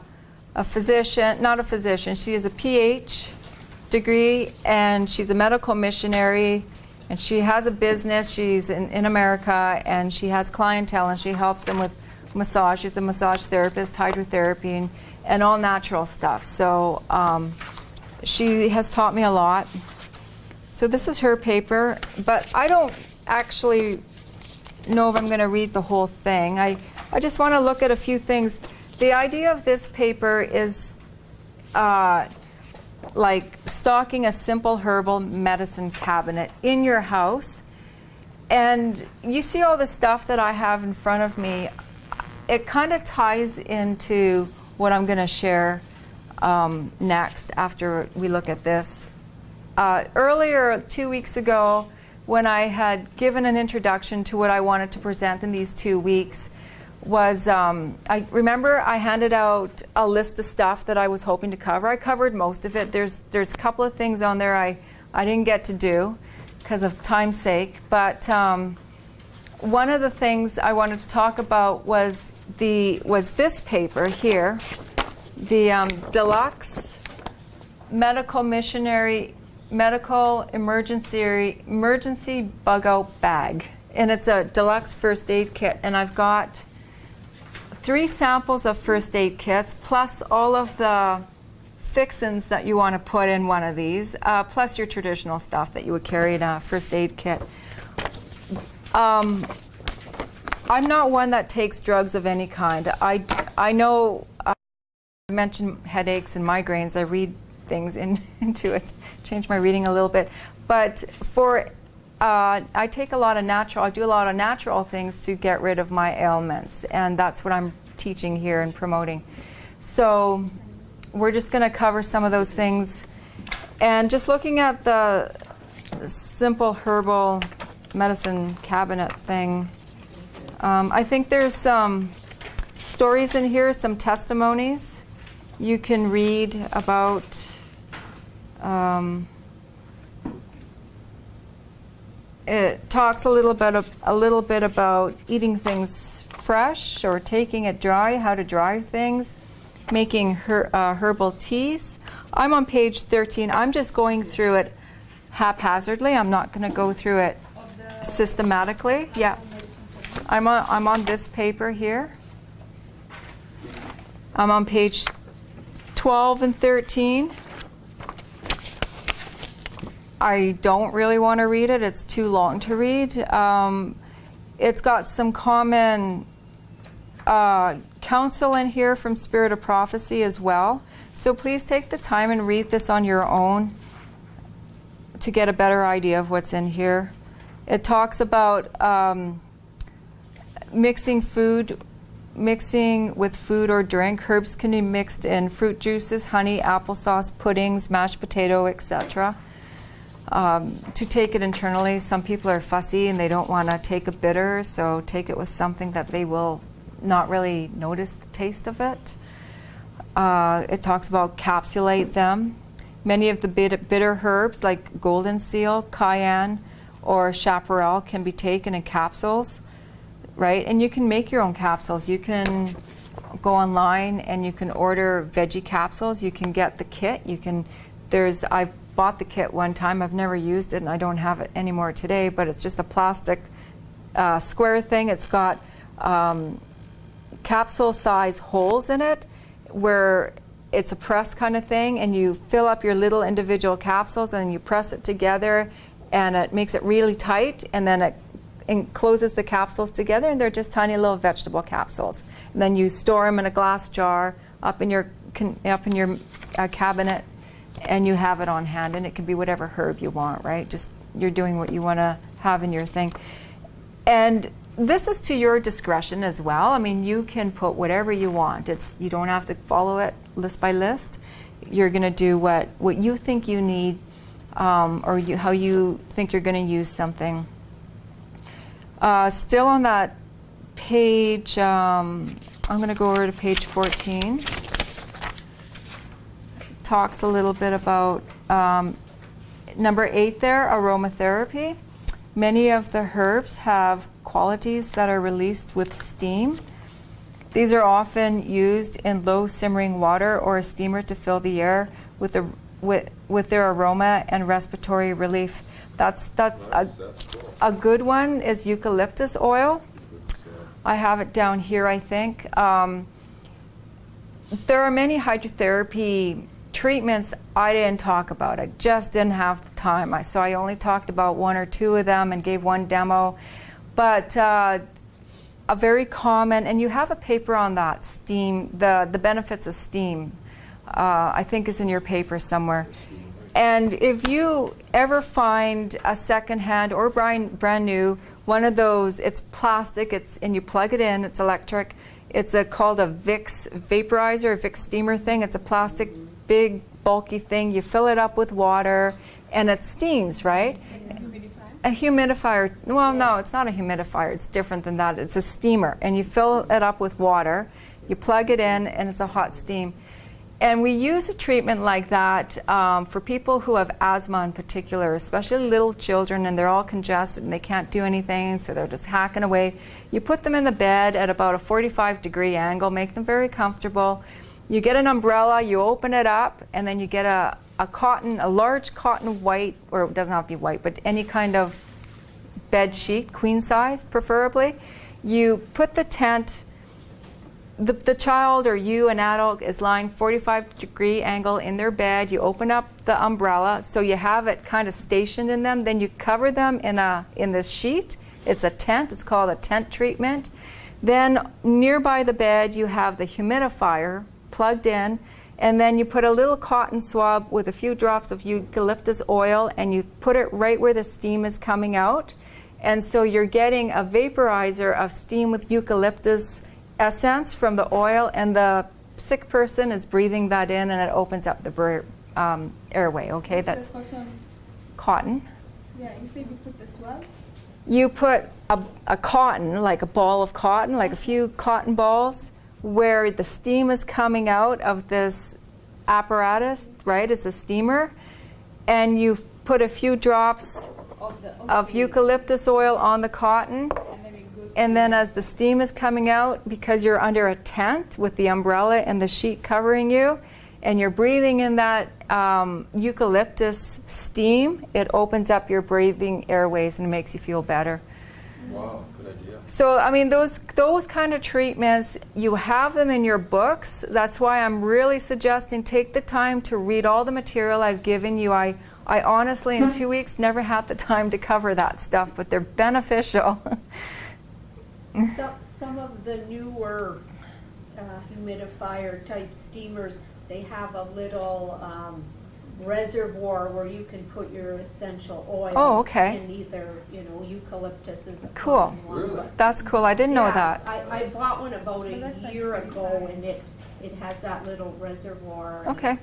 physician, not a physician. She has a PH degree, and she's a medical missionary, and she has a business. She's in America, and she has clientele, and she helps them with massage. She's a massage therapist, hydrotherapy, and all natural stuff. So she has taught me a lot. So this is her paper, but I don't actually know if I'm going to read the whole thing. I just want to look at a few things. The idea of this paper is like stocking a simple herbal medicine cabinet in your house. And you see all the stuff that I have in front of me. It kind of ties into what I'm going to share next after we look at this. Earlier, 2 weeks ago, when I had given an introduction to what I wanted to present in these 2 weeks, was I remember I handed out a list of stuff that I was hoping to cover. I covered most of it. There's a couple of things on there I didn't get to do because of time's sake. But one of the things I wanted to talk about was this paper here, the Deluxe Medical Missionary Medical Emergency Bug Out Bag. And it's a deluxe first aid kit. And I've got 3 samples of first aid kits, plus all of the fixins that you want to put in one of these, plus your traditional stuff that you would carry in a first aid kit. I'm not one that takes drugs of any kind. I know I mentioned headaches and migraines. I read things into it, change my reading a little bit. But I take a lot of I do a lot of natural things to get rid of my ailments, and that's what I'm teaching here and promoting. So we're just going to cover some of those things. And just looking at the simple herbal medicine cabinet thing, I think there's some stories in here, some testimonies you can read about. It talks a little bit about eating things fresh or taking it dry, how to dry things, making herbal teas. I'm on page 13. I'm just going through it haphazardly. I'm not going to go through it systematically. Yeah, I'm on this paper here. I'm on page 12 and 13. I don't really want to read it. It's too long to read. It's got some common counsel in here from Spirit of Prophecy as well. So please take the time and read this on your own to get a better idea of what's in here. It talks about mixing with food or drink. Herbs can be mixed in fruit juices, honey, applesauce, puddings, mashed potato, etc. To take it internally. Some people are fussy and they don't want to take a bitter, so take it with something that they will not really notice the taste of it. It talks about capsulate them. Many of the bitter herbs like golden seal, cayenne, or chaparral can be taken in capsules, right? And you can make your own capsules. You can go online and you can order veggie capsules. You can get the kit. I've bought the kit one time. I've never used it and I don't have it anymore today, but it's just a plastic square thing. It's got capsule size holes in it where it's a press kind of thing, and you fill up your little individual capsules and you press it together and it makes it really tight, and then it encloses the capsules together, and they're just tiny little vegetable capsules. And then you store them in a glass jar up in your cabinet, and you have it on hand, and it can be whatever herb you want, right? Just you're doing what you want to have in your thing. And this is to your discretion as well. I mean, you can put whatever you want. You don't have to follow it list by list. You're going to do what you think you need, or how you think you're going to use something. Still on that page, I'm going to go over to page 14. Talks a little bit about number 8 there, aromatherapy. Many of the herbs have qualities that are released with steam. These are often used in low simmering water or a steamer to fill the air with their aroma and respiratory relief. That's cool. A good one is eucalyptus oil. I have it down here, I think. There are many hydrotherapy treatments I didn't talk about. I just didn't have the time. So I only talked about 1 or 2 of them and gave one demo. But a very common, and you have a paper on that, steam, the benefits of steam. I think is in your paper somewhere. And if you ever find a secondhand or brand new, one of those, it's plastic, and you plug it in, it's electric. It's called a Vicks vaporizer, a Vicks steamer thing. It's a plastic, big, bulky thing. You fill it up with water, and it steams, right? A humidifier. Well, no, it's not a humidifier. It's different than that. It's a steamer, and you fill it up with water. You plug it in, and it's a hot steam. And we use a treatment like that for people who have asthma in particular, especially little children, and they're all congested and they can't do anything, so they're just hacking away. You put them in the bed at about a 45-degree angle, make them very comfortable. You get an umbrella, you open it up, and then you get a large cotton white, or it doesn't have to be white, but any kind of bed sheet, queen size preferably. You put the tent. The child or you, an adult, is lying 45-degree angle in their bed. You open up the umbrella, so you have it kind of stationed in them. Then you cover them in this sheet. It's a tent. It's called a tent treatment. Then nearby the bed, you have the humidifier plugged in, and then you put a little cotton swab with a few drops of eucalyptus oil, and you put it right where the steam is coming out. And so you're getting a vaporizer of steam with eucalyptus essence from the oil, and the sick person is breathing that in, and it opens up the airway. Okay, that's cotton. Yeah, you said you put the swab? You put a cotton, like a ball of cotton, like a few cotton balls, where the steam is coming out of this apparatus, right? It's a steamer, and you put a few drops of eucalyptus oil on the cotton. And then as the steam is coming out, because you're under a tent with the umbrella and the sheet covering you, and you're breathing in that eucalyptus steam, it opens up your breathing airways and makes you feel better. Wow, good idea. So, I mean, those kind of treatments, you have them in your books. That's why I'm really suggesting take the time to read all the material I've given you. I honestly, in 2 weeks, never had the time to cover that stuff, but they're beneficial. Some of the newer humidifier type steamers, they have a little reservoir where you can put your essential oil. Oh, okay. And either, eucalyptus is a Cool. common one. Really? That's cool. I didn't know that. I bought one about a that's like year ago, 35. and it has that little reservoir. Okay.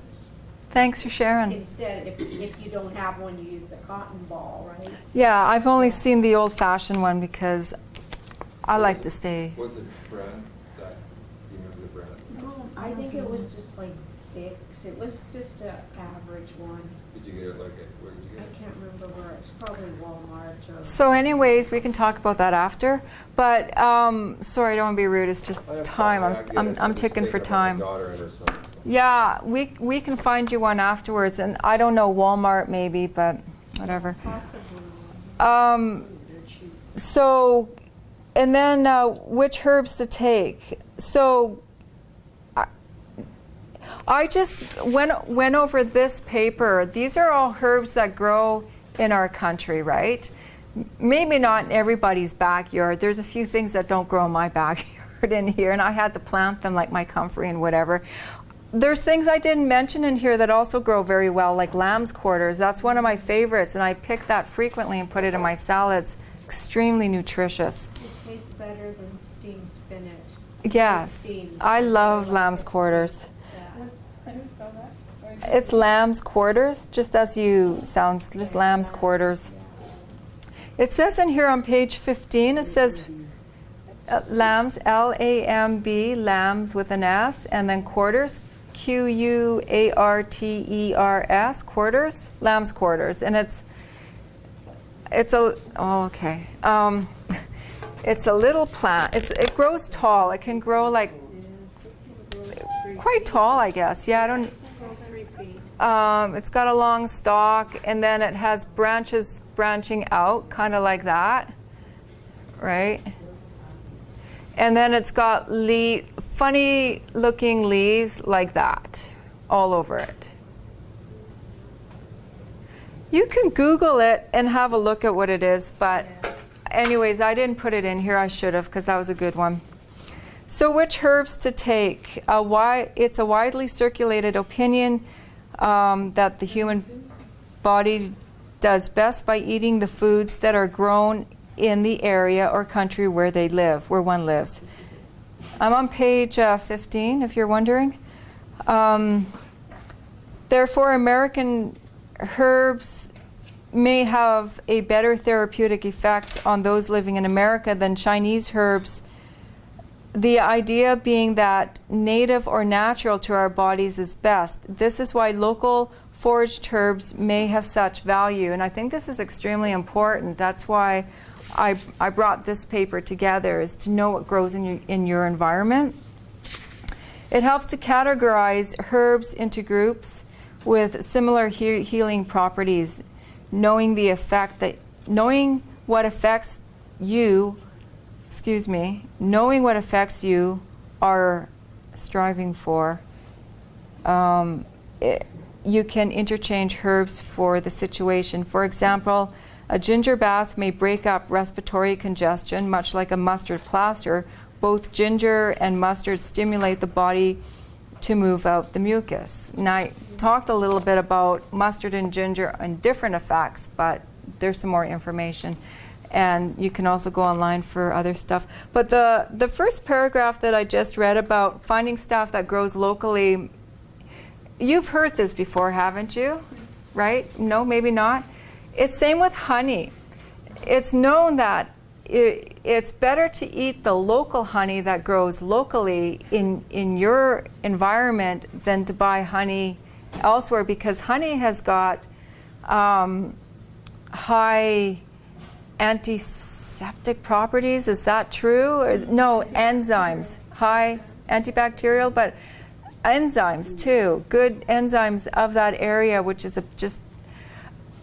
Thanks for sharing. Instead, if you don't have one, you use the cotton ball, right? Yeah, I've only seen the old-fashioned one because I like to stay. What's the brand? Do you remember the brand? I think it was just like Vicks. It was just an average one. Did you get it where did you I get it? can't remember where. It's probably Walmart or. So anyways, we can talk about that after. But sorry, I don't want to be rude. It's just I have time. I get it. I'm I just ticking for picked up on time. my daughter and her son. Yeah, we can find you one afterwards. And I don't know, Walmart maybe, but whatever. So, and then which herbs to take. So I just went over this paper. These are all herbs that grow in our country, right? Maybe not in everybody's backyard. There's a few things that don't grow in my backyard in here, and I had to plant them, like my comfrey and whatever. There's things I didn't mention in here that also grow very well, like lamb's quarters. That's one of my favorites, and I pick that frequently and put it in my salads. Extremely nutritious. It tastes better than steamed spinach. Yes, Steamed. I love lamb's quarters. Yeah. How do you spell that? It's lamb's quarters, just as you sounds, just lamb's quarters. It says in here on page 15, it says lambs, L-A-M-B, lambs with an S, and then quarters, Q-U-A-R-T-E-R-S, quarters, lamb's quarters. And it's a, oh, okay. It's a little plant. It grows tall. It can grow like quite tall, I guess. Yeah, I don't. 3 feet. It's got a long stalk, and then it has branches branching out, kind of like that, right? And then it's got funny-looking leaves like that all over it. You can Google it and have a look at what it is, but anyways, I didn't put it in here. I should have, because that was a good one. So which herbs to take? It's a widely circulated opinion that the human body does best by eating the foods that are grown in the area or country where they live, where one lives. I'm on page 15, if you're wondering. Therefore, American herbs may have a better therapeutic effect on those living in America than Chinese herbs. The idea being that native or natural to our bodies is best. This is why local foraged herbs may have such value. And I think this is extremely important. That's why I brought this paper together, is to know what grows in your environment. It helps to categorize herbs into groups with similar healing properties, knowing what affects you are striving for. You can interchange herbs for the situation. For example, a ginger bath may break up respiratory congestion, much like a mustard plaster. Both ginger and mustard stimulate the body to move out the mucus. Now, I talked a little bit about mustard and ginger and different effects, but there's some more information. And you can also go online for other stuff. But the first paragraph that I just read about finding stuff that grows locally, you've heard this before, haven't you? Right? No, maybe not. It's same with honey. It's known that it's better to eat the local honey that grows locally in your environment than to buy honey elsewhere, because honey has got high antiseptic properties. Is that true? No, enzymes. High antibacterial, but enzymes too. Good enzymes of that area, which is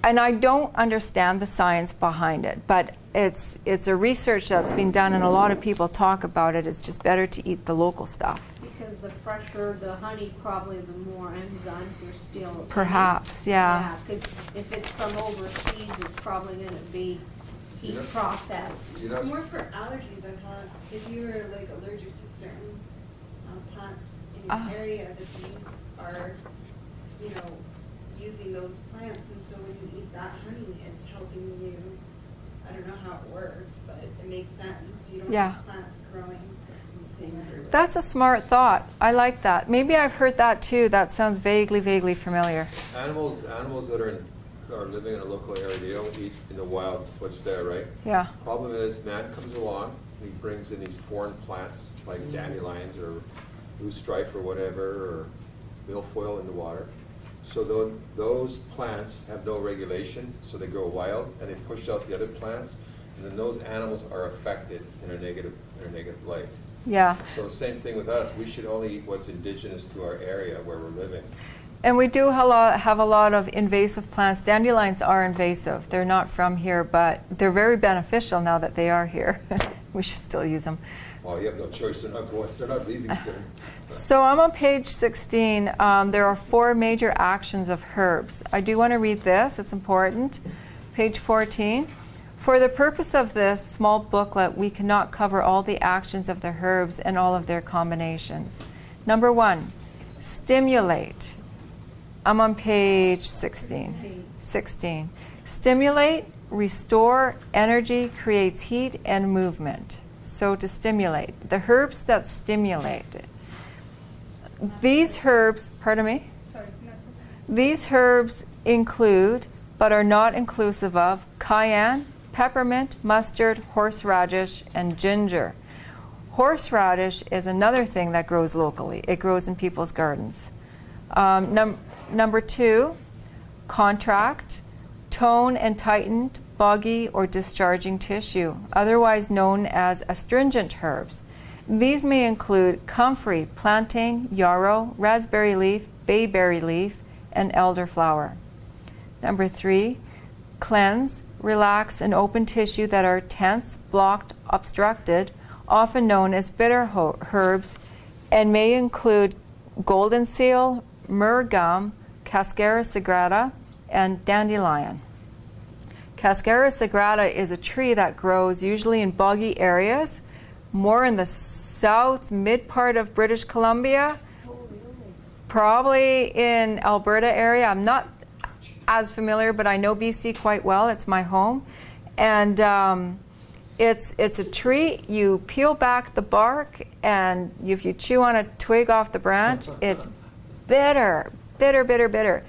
and I don't understand the science behind it, but it's a research that's been done, and a lot of people talk about it. It's just better to eat the local stuff. Because the fresher the honey, probably the more enzymes you're still Perhaps, yeah. because if it's from overseas, it's probably going to be heat processed. You know, It's more for allergies, I thought. If you were like allergic to certain plants in your area, the bees are, using those plants, and so when you eat that honey, it's helping you. I don't know how it works, but it makes sense. You don't have plants growing in the same area. That's a smart thought. I like that. Maybe I've heard that too. That sounds vaguely familiar. animals that are living in a local area, they don't eat in the wild what's there, right? Yeah. Problem is, man comes along, he brings in these foreign plants like dandelions or loosestrife or whatever, or milfoil in the water. So those plants have no regulation, so they go wild and they push out the other plants, and then those animals are affected in a negative light. Yeah. So same thing with us. We should only eat what's indigenous to our area where we're living. And we do have a lot of invasive plants. Dandelions are invasive. They're not from here, but they're very beneficial now that they are here. We should still use them. Well, you have no choice. They're not leaving soon. So I'm on page 16. There are 4 major actions of herbs. I do want to read this. It's important. Page 14. For the purpose of this small booklet, we cannot cover all the actions of the herbs and all of their combinations. Number 1, stimulate. I'm on page 16. 16. Stimulate, restore energy, creates heat and movement. So to stimulate. The herbs that stimulate. These herbs, pardon me? Sorry, not to. These herbs include, but are not inclusive of, cayenne, peppermint, mustard, horseradish, and ginger. Horseradish is another thing that grows locally. It grows in people's gardens. Number 2, contract, tone and tighten boggy or discharging tissue, otherwise known as astringent herbs. These may include comfrey, plantain, yarrow, raspberry leaf, bayberry leaf, and elderflower. Number 3, cleanse, relax, and open tissue that are tense, blocked, obstructed, often known as bitter herbs, and may include golden seal, myrrh gum, Cascara sagrada, and dandelion. Cascara sagrada is a tree that grows usually in boggy areas, more in the south mid part of British Columbia, probably in Alberta area. I'm not as familiar, but I know BC quite well. It's my home. And it's a tree. You peel back the bark, and if you chew on a twig off the branch, it's bitter, bitter, bitter, bitter.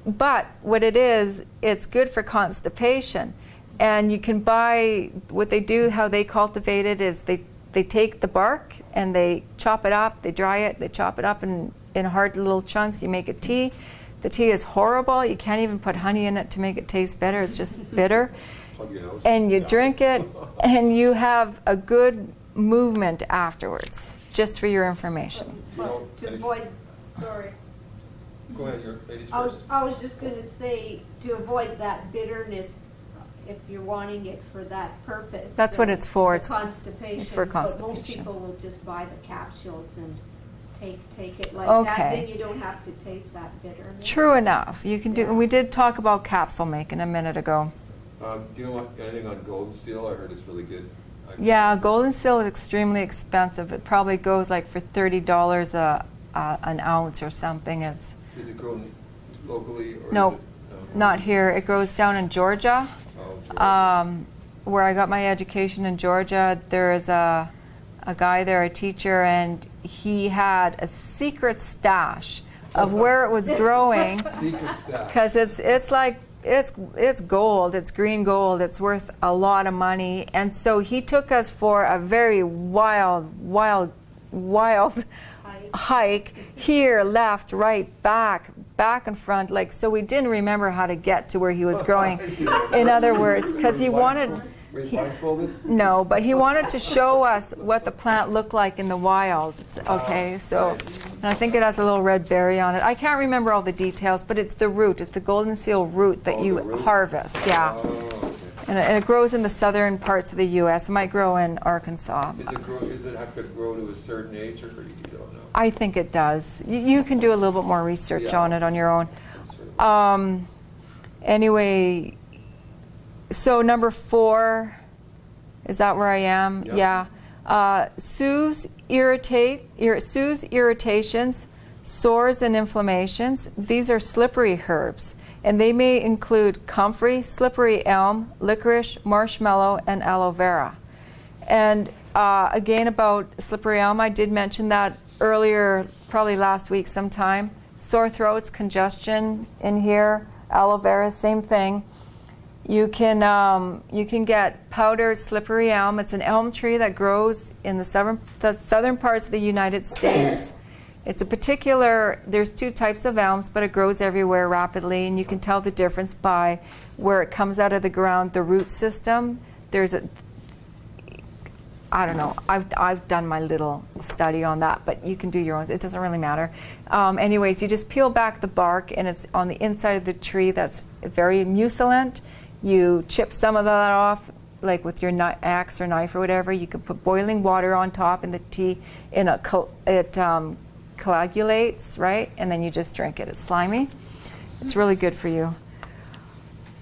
But what it is, it's good for constipation. And you can buy, what they do, how they cultivate it is they take the bark and they chop it up, they dry it, they chop it up in hard little chunks, you make a tea. The tea is horrible. You can't even put honey in it to make it taste better. It's just bitter. And you drink it, and you have a good movement afterwards, just for your information. Well, to avoid, sorry. Go ahead, your ladies I first. was just gonna say, to avoid that bitterness, if you're wanting it for that purpose. That's what it's for. the constipation. It's for But most constipation. people will just buy the capsules and take it like that, Okay. then you don't have to taste that bitterness. True enough. You can do. Yeah. We did talk about capsule making a minute ago. Do you know anything on golden seal? I heard it's really good. Yeah, golden seal is extremely expensive. It probably goes like for $30 an ounce or something. Is it grown locally? Or no, is it, not here. It grows down in Georgia. Oh, Where I got my education in Georgia, there is a guy there, a teacher, and he had a secret stash of where it was growing, secret stash. because it's gold, it's green gold, it's worth a lot of money. And so he took us for a very wild hike here, left, right, back and front, like, so we didn't remember how to get to where he was growing. In other words, because he wanted, Were you blindfolded? no, but he wanted to show us what the plant looked like in the wild. Okay, so, and I think it has a little red berry on it. I can't remember all the details, but it's the root. It's the golden seal root that Oh, you the root? harvest. Yeah, Oh, okay. and it grows in the southern parts of the U.S. It might grow in Arkansas. Does it have to grow to a certain age, or you don't know? I think it does. You can do a little bit more research Yeah. on it on your own. That's sort of- Anyway, so number 4, is that where I am? Yeah. Soothes irritations, sores, and inflammations. These are slippery herbs, and they may include comfrey, slippery elm, licorice, marshmallow, and aloe vera. And again, about slippery elm, I did mention that earlier, probably last week sometime. Sore throats, congestion in here, aloe vera, same thing. You can get powdered slippery elm. It's an elm tree that grows in the southern parts of the United States. It's a particular, there's 2 types of elms, but it grows everywhere rapidly, and you can tell the difference by where it comes out of the ground, the root system. There's I don't know, I've done my little study on that, but you can do your own. It doesn't really matter. Anyways, you just peel back the bark, and it's on the inside of the tree that's very mucilent. You chip some of that off, like with your axe or knife or whatever. You can put boiling water on top, and the tea, it coagulates, right? And then you just drink it. It's slimy. It's really good for you.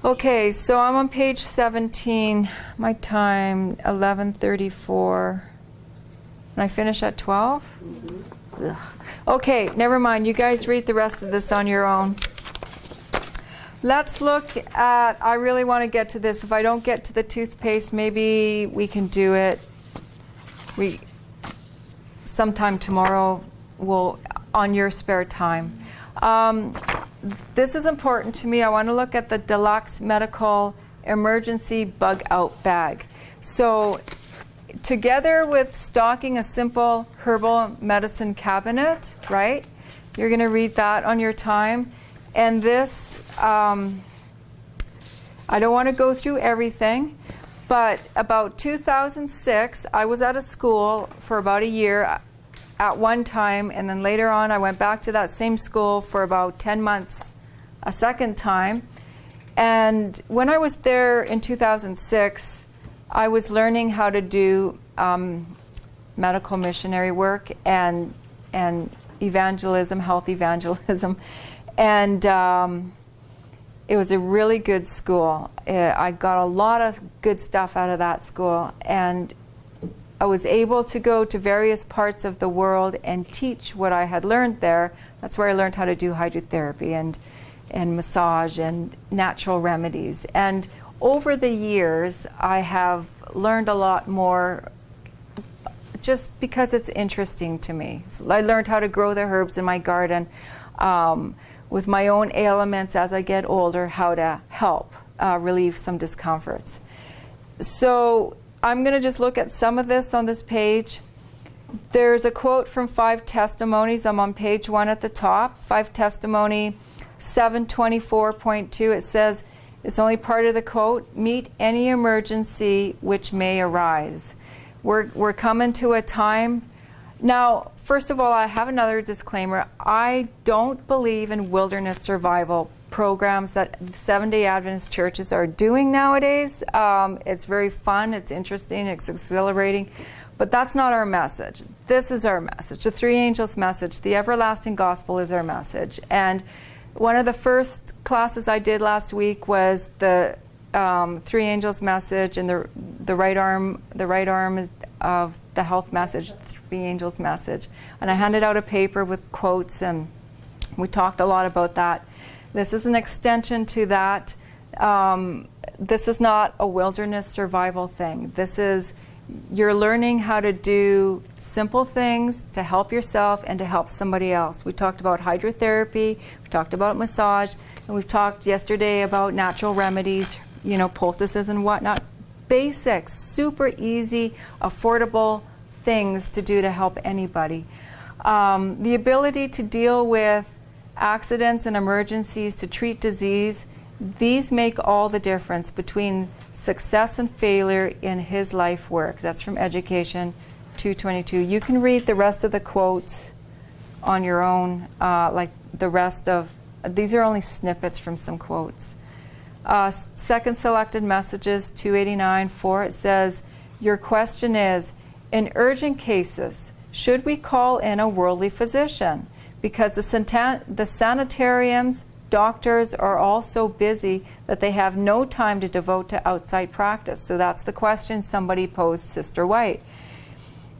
Okay, so I'm on page 17. My time, 11:34. And I finish at 12? Ugh. Okay, never mind. You guys read the rest of this on your own. Let's look at, I really want to get to this. If I don't get to the toothpaste, maybe we can do it sometime tomorrow, on your spare time. This is important to me. I want to look at the Deluxe Medical Emergency Bug Out Bag. So together with stocking a simple herbal medicine cabinet, right? You're going to read that on your time. And this, I don't want to go through everything, but about 2006, I was at a school for about a year at one time, and then later on I went back to that same school for about 10 months a second time. And when I was there in 2006, I was learning how to do medical missionary work and evangelism, health evangelism. And it was a really good school. I got a lot of good stuff out of that school. And I was able to go to various parts of the world and teach what I had learned there. That's where I learned how to do hydrotherapy and massage and natural remedies. And over the years, I have learned a lot more just because it's interesting to me. I learned how to grow the herbs in my garden with my own ailments as I get older, how to help relieve some discomforts. So I'm going to just look at some of this on this page. There's a quote from 5 Testimonies. I'm on page 1 at the top. 5 Testimony 724.2. It says, it's only part of the quote, meet any emergency which may arise. We're coming to a time. Now, first of all, I have another disclaimer. I don't believe in wilderness survival programs that Seventh-day Adventist churches are doing nowadays. It's very fun, it's interesting, it's exhilarating, but that's not our message. This is our message. The Three Angels message, the everlasting gospel is our message. And one of the first classes I did last week was the Three Angels message, and the right arm is of the health message, Three Angels message. And I handed out a paper with quotes, and we talked a lot about that. This is an extension to that. This is not a wilderness survival thing. This is, you're learning how to do simple things to help yourself and to help somebody else. We talked about hydrotherapy, we talked about massage, and we've talked yesterday about natural remedies, you know, poultices and whatnot. Basic, super easy, affordable things to do to help anybody. The ability to deal with accidents and emergencies, to treat disease, these make all the difference between success and failure in his life work. That's from Education 222. You can read the rest of the quotes on your own, like the rest of, these are only snippets from some quotes. Second Selected Messages 289.4, it says, your question is, in urgent cases, should we call in a worldly physician? Because the sanitariums, doctors are all so busy that they have no time to devote to outside practice. So that's the question somebody posed Sister White.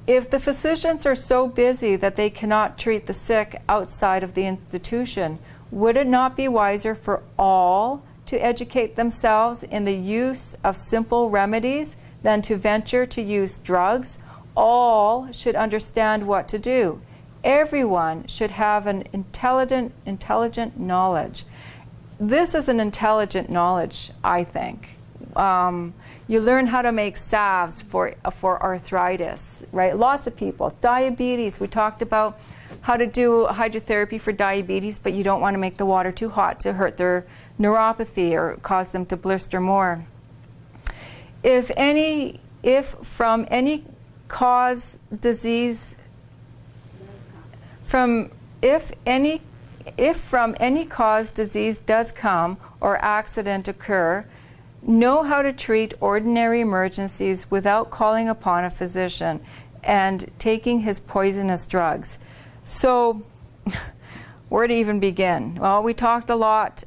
If the physicians are so busy that they cannot treat the sick outside of the institution, would it not be wiser for all to educate themselves in the use of simple remedies than to venture to use drugs? All should understand what to do. Everyone should have an intelligent knowledge. This is an intelligent knowledge, I think. You learn how to make salves for arthritis, right? Lots of people. Diabetes, we talked about how to do hydrotherapy for diabetes, but you don't want to make the water too hot to hurt their neuropathy or cause them to blister more. If from any cause disease if from any cause disease does come or accident occur, know how to treat ordinary emergencies without calling upon a physician and taking his poisonous drugs. So, where to even begin? Well, we talked a lot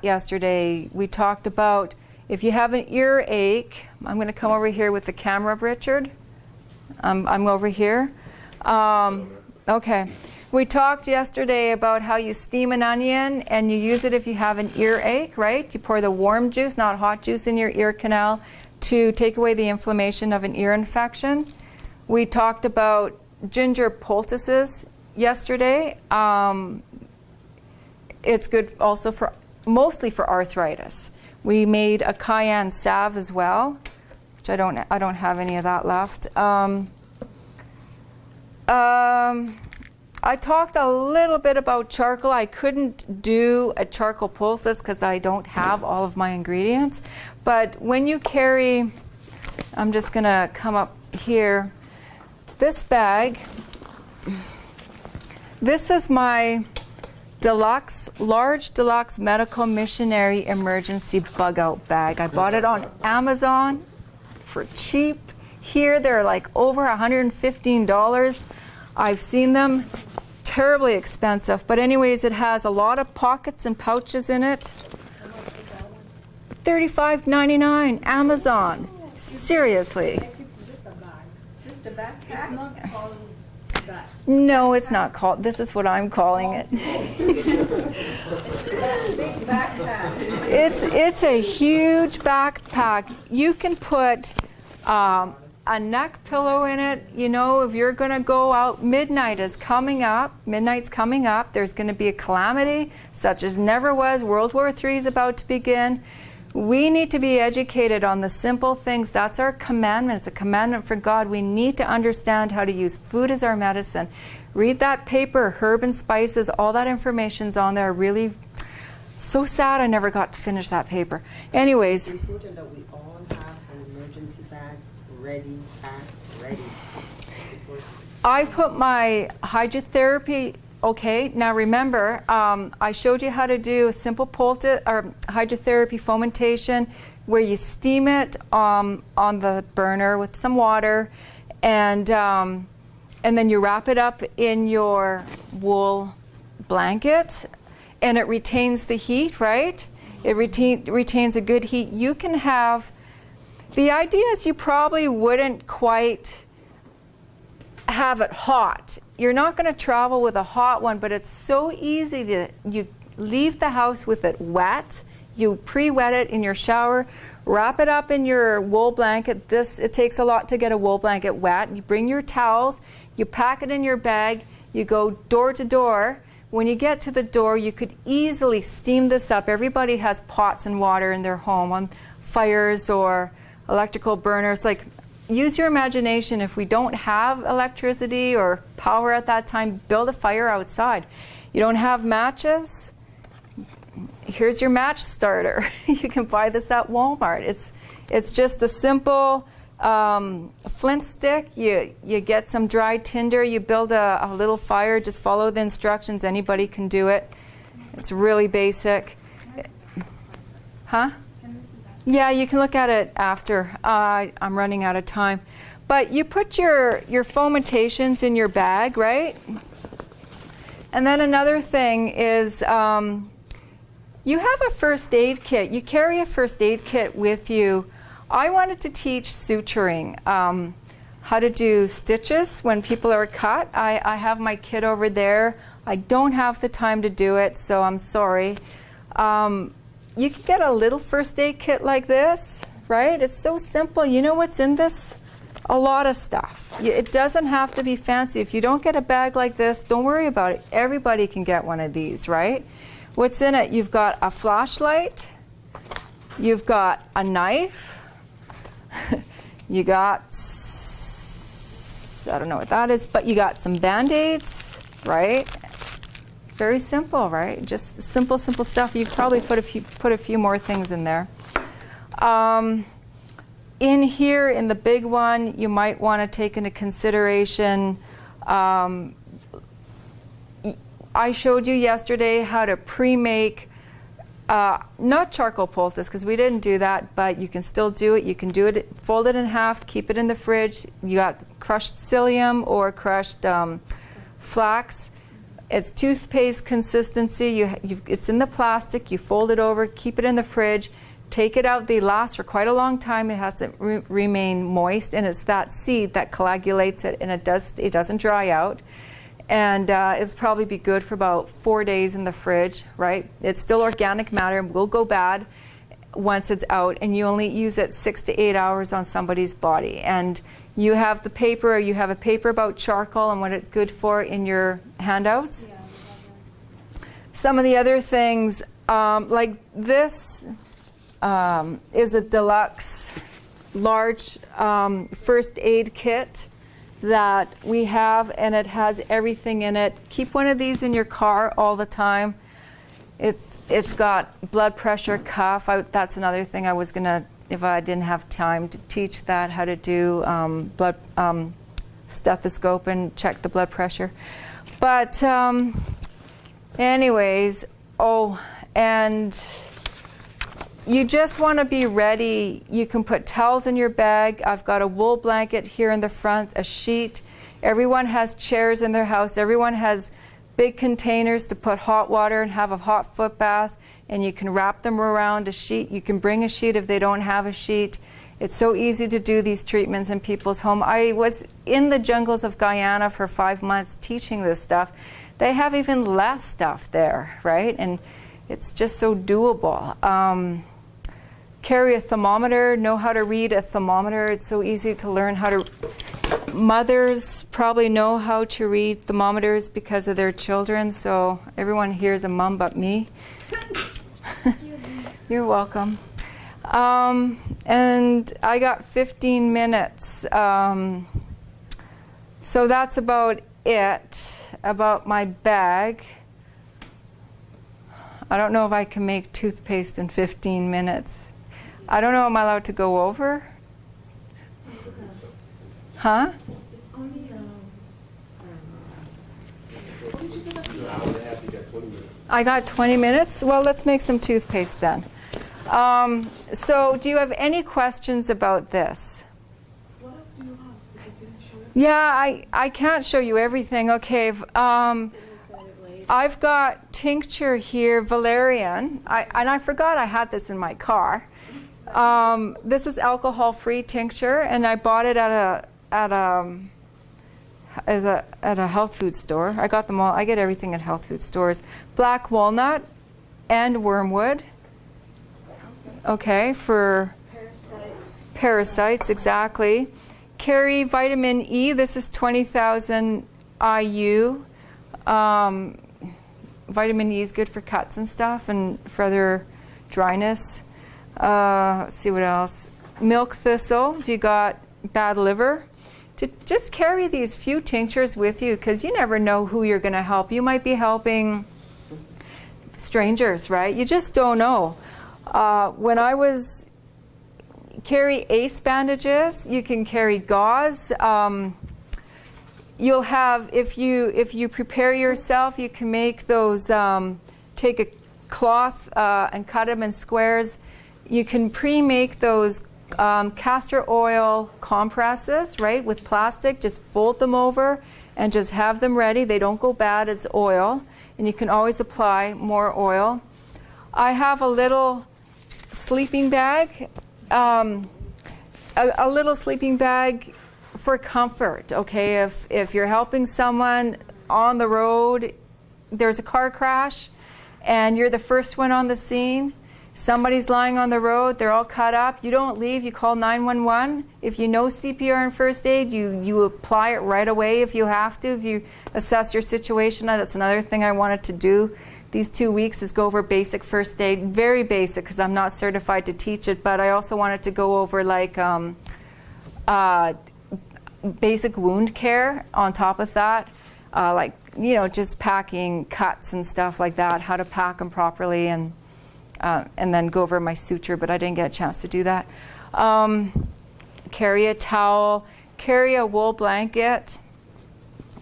yesterday. We talked about if you have an earache. I'm going to come over here with the camera, Richard. I'm over here. Okay. We talked yesterday about how you steam an onion and you use it if you have an earache, right? You pour the warm juice, not hot juice, in your ear canal to take away the inflammation of an ear infection. We talked about ginger poultices yesterday. It's good also mostly for arthritis. We made a cayenne salve as well, which I don't have any of that left. I talked a little bit about charcoal. I couldn't do a charcoal poultice because I don't have all of my ingredients. But when you carry, I'm just going to come up here, this bag, this is my large deluxe medical missionary emergency bug out bag. I bought it on Amazon for cheap. Here they're like over $115. I've seen them terribly expensive, but anyways, it has a lot of pockets and pouches in it. $35.99 Amazon. Seriously. It's just a bag. a backpack? It's not called that. No, it's not called. This is what I'm calling it. Big backpack. It's a huge backpack. You can put a neck pillow in it. You know, if you're going to go out, midnight's coming up. There's going to be a calamity such as never was. World War III is about to begin. We need to be educated on the simple things. That's our commandment. It's a commandment for God. We need to understand how to use food as our medicine. Read that paper, Herb and Spices, all that information's on there. Really so sad I never got to finish that paper. Anyways. It's important that we all have an emergency bag ready, packed, ready. I put my hydrotherapy. Okay, now remember, I showed you how to do a simple hydrotherapy fomentation where you steam it on the burner with some water, and then you wrap it up in your wool blanket, and it retains the heat, right? It retains a good heat. You can have, the idea is you probably wouldn't quite have it hot. You're not going to travel with a hot one, but it's so easy to, you leave the house with it wet, you pre-wet it in your shower, wrap it up in your wool blanket. It takes a lot to get a wool blanket wet. You bring your towels, you pack it in your bag, you go door to door. When you get to the door, you could easily steam this up. Everybody has pots and water in their home on fires or electrical burners. Like, use your imagination. If we don't have electricity or power at that time, build a fire outside. You don't have matches? Here's your match starter. You can buy this at Walmart. It's just a simple flint stick. You get some dry tinder. You build a little fire. Just follow the instructions. Anybody can do it. It's really basic. Huh? Yeah, you can look at it after. I'm running out of time. But you put your fomentations in your bag, right? And then another thing is you have a first aid kit. You carry a first aid kit with you. I wanted to teach suturing, how to do stitches when people are cut. I have my kit over there. I don't have the time to do it, so I'm sorry. You can get a little first aid kit like this, right? It's so simple. You know what's in this? A lot of stuff. It doesn't have to be fancy. If you don't get a bag like this, don't worry about it. Everybody can get one of these, right? What's in it? You've got a flashlight. You've got a knife. You got, I don't know what that is, but you got some Band-Aids, right? Very simple, right? Just simple stuff. You could probably put a few more things in there. In here, in the big one, you might want to take into consideration, I showed you yesterday how to pre-make, not charcoal poultice, because we didn't do that, but you can still do it. You can do it, fold it in half, keep it in the fridge. You got crushed psyllium or crushed flax. It's toothpaste consistency. It's in the plastic. You fold it over, keep it in the fridge, take it out. They last for quite a long time. It has to remain moist, and it's that seed that coagulates it, and it doesn't dry out. And it'll probably be good for about 4 days in the fridge, right? It's still organic matter. It will go bad once it's out, and you only use it 6 to 8 hours on somebody's body. And you have the paper, you have a paper about charcoal and what it's good for in your handouts. Yeah, some of the other things, like this is a deluxe large first aid kit that we have, and it has everything in it. Keep one of these in your car all the time. It's got blood pressure cuff. That's another thing I was gonna, if I didn't have time to teach that, how to do blood stethoscope and check the blood pressure. But anyways, and you just want to be ready. You can put towels in your bag. I've got a wool blanket here in the front, a sheet. Everyone has chairs in their house. Everyone has big containers to put hot water and have a hot foot bath, and you can wrap them around a sheet. You can bring a sheet if they don't have a sheet, It's so easy to do these treatments in people's home. I was in the jungles of Guyana for 5 months teaching this stuff. They have even less stuff there, right? And it's just so doable. Carry a thermometer, know how to read a thermometer. It's so easy to learn how to. Mothers probably know how to read thermometers because of their children, so everyone here is a mom but me. You're welcome. And I got 15 minutes. So that's about it, about my bag. I don't know if I can make toothpaste in 15 minutes. I don't know, am I allowed to go over? Huh? I got 20 minutes? Well, let's make some toothpaste then. So do you have any questions about this? What else do you have? Because you didn't show it. Yeah, I can't show you everything. Okay. I've got tincture here, valerian. And I forgot I had this in my car. This is alcohol-free tincture, and I bought it at a health food store. I got them all. I get everything at health food stores. Black walnut and wormwood. Okay, for parasites, exactly. Carry vitamin E. This is 20,000 IU. Vitamin E is good for cuts and stuff and for other dryness. Let's see what else. Milk thistle, if you got bad liver. Just carry these few tinctures with you because you never know who you're going to help. You might be helping strangers, right? You just don't know. When I was carry ACE bandages, you can carry gauze. You'll have, if you prepare yourself, you can make those, take a cloth and cut them in squares. You can pre-make those castor oil compresses, right, with plastic. Just fold them over and just have them ready. They don't go bad, it's oil. And you can always apply more oil. I have a little sleeping bag, a little sleeping bag for comfort, okay? If you're helping someone on the road, there's a car crash, and you're the first one on the scene, somebody's lying on the road, they're all cut up, you don't leave, you call 911. If you know CPR and first aid, you apply it right away if you have to, if you assess your situation. That's another thing I wanted to do these 2 weeks is go over basic first aid, very basic because I'm not certified to teach it, but I also wanted to go over like basic wound care on top of that, like, you know, just packing cuts and stuff like that, how to pack them properly, and then go over my suture, but I didn't get a chance to do that. Carry a towel, carry a wool blanket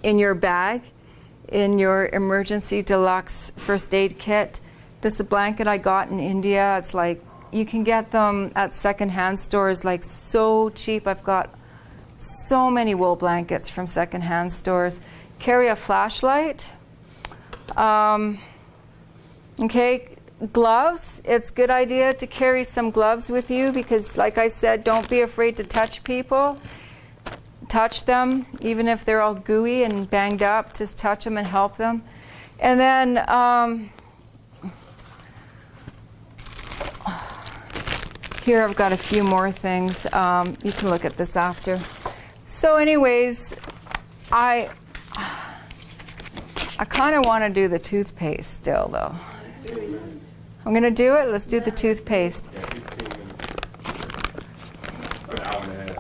in your bag, in your emergency deluxe first aid kit. This is a blanket I got in India. It's like, you can get them at secondhand stores like so cheap. I've got so many wool blankets from secondhand stores. Carry a flashlight. Okay, gloves. It's a good idea to carry some gloves with you because, like I said, don't be afraid to touch people. Touch them, even if they're all gooey and banged up, just touch them and help them. And then here I've got a few more things. You can look at this after. So anyways, I kind of want to do the toothpaste still, though. I'm going to do it. Let's do the toothpaste.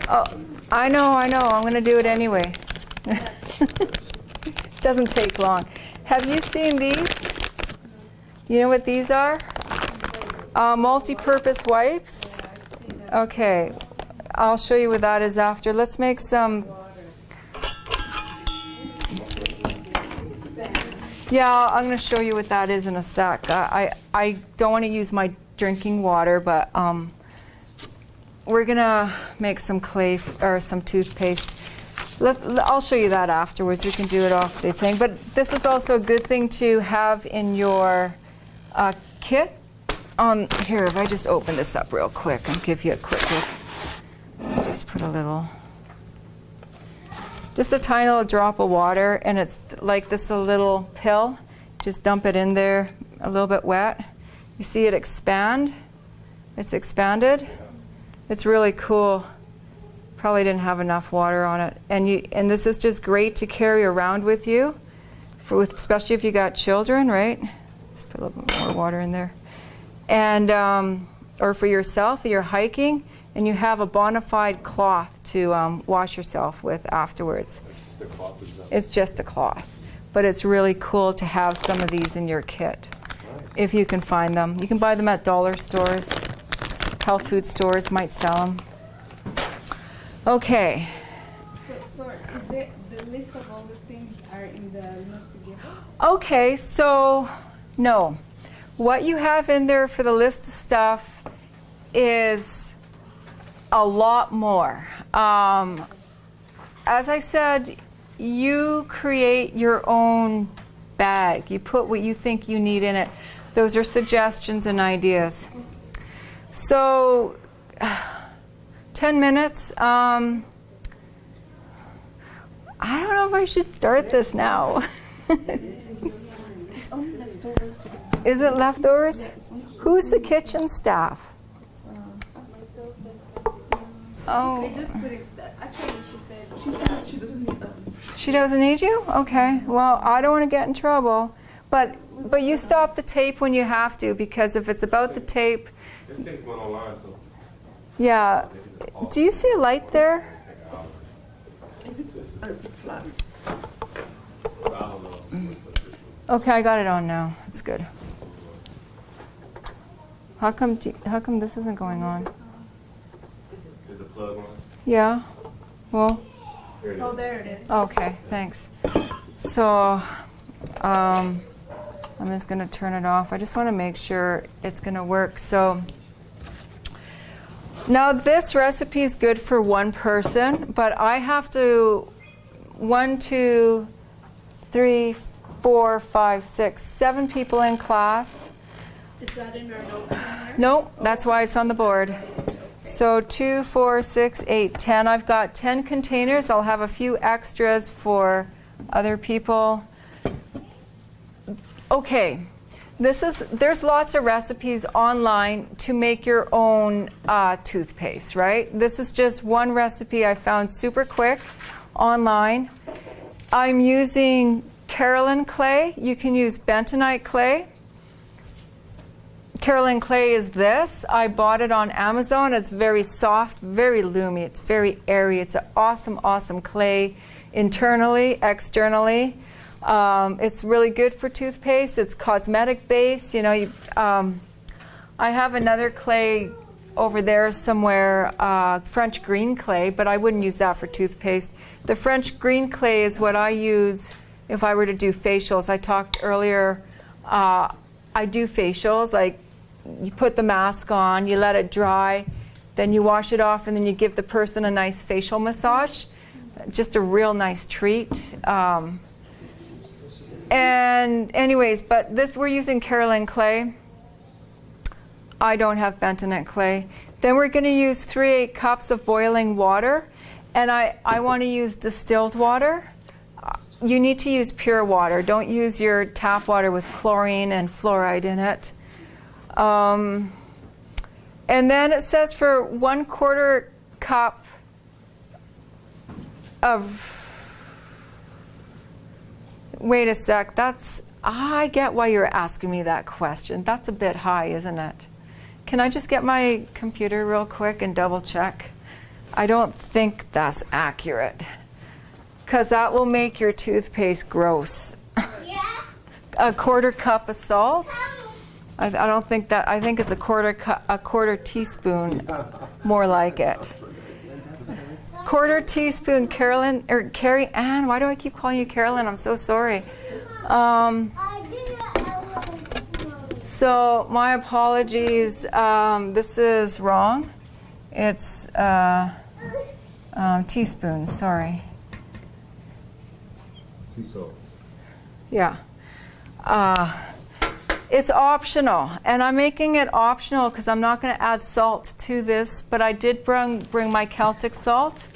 Oh, I know. I'm going to do it anyway. It doesn't take long. Have you seen these? You know what these are? Multi-purpose wipes. Okay, I'll show you what that is after. Let's make some. Yeah, I'm going to show you what that is in a sec. I don't want to use my drinking water, but we're going to make some clay or some toothpaste. I'll show you that afterwards. We can do it off the thing. But this is also a good thing to have in your kit. Here, if I just open this up real quick and give you a quick look. just put a little, just a tiny little drop of water, and it's like this a little pill. Just dump it in there, a little bit wet. You see it expand? It's expanded. It's really cool. Probably didn't have enough water on it. And this is just great to carry around with you, especially if you got children, right? Just put a little bit more water in there. And, or for yourself, you're hiking, and you have a bona fide cloth to wash yourself with afterwards. It's just a cloth, is that? It's just a cloth. But it's really cool to have some of these in your kit, Nice. if you can find them. You can buy them at dollar stores. Health food stores might sell them. Okay. So is the list of all these things are in the note together? Okay, so no. What you have in there for the list of stuff is a lot more. As I said, you create your own bag. You put what you think you need in it. Those are suggestions and ideas. So, 10 minutes. I don't know if I should start this now. Is it leftovers? Who's the kitchen staff? Oh, I just put it, actually she said She doesn't need us. she doesn't need you? Okay. Well, I don't want to get in trouble. But you stop the tape when you have to, because if it's about the tape, Everything's going online, so yeah. Do you see a light there? Is it? It's a plan. I don't know. Okay, I got it on now. It's good. How come this isn't going on? Is the plug on? Yeah. Well, There it is. Oh, there it is. okay, thanks. So, I'm just going to turn it off. I just want to make sure it's going to work. So, now this recipe is good for one person, but I have to 1, 2, 3, 4, 5, 6, 7 people in class. Is that in our notes somewhere? Nope, that's why it's on the board. So 2, 4, 6, 8, 10. I've got 10 containers. I'll have a few extras for other people. Okay, there's lots of recipes online to make your own toothpaste, right? This is just one recipe I found super quick online. I'm using Carolyn clay. You can use bentonite clay. Carolyn clay is this. I bought it on Amazon. It's very soft, very loomy. It's very airy. It's an awesome, awesome clay internally, externally. It's really good for toothpaste. It's cosmetic based. You know, I have another clay over there somewhere, French green clay, but I wouldn't use that for toothpaste. The French green clay is what I use if I were to do facials. I talked earlier, I do facials. Like, you put the mask on, you let it dry, then you wash it off, and then you give the person a nice facial massage. Just a real nice treat. And anyways, but we're using Carolyn clay. I don't have bentonite clay. Then we're going to use 3/8 cups of boiling water, and I want to use distilled water. You need to use pure water. Don't use your tap water with chlorine and fluoride in it. And then it says for 1/4 cup of, wait a sec, I get why you're asking me that question. That's a bit high, isn't it? Can I just get my computer real quick and double check? I don't think that's accurate, because that will make your toothpaste gross. A 1/4 cup of salt? I don't think that. I think it's a quarter teaspoon, more like it. 1/4 teaspoon, Carolyn, or Carrie Ann. Why do I keep calling you Carolyn? I'm so sorry. So my apologies. This is wrong. It's teaspoon. Sorry. Sea salt. Yeah. It's optional, and I'm making it optional because I'm not going to add salt to this, but I did bring my Celtic salt.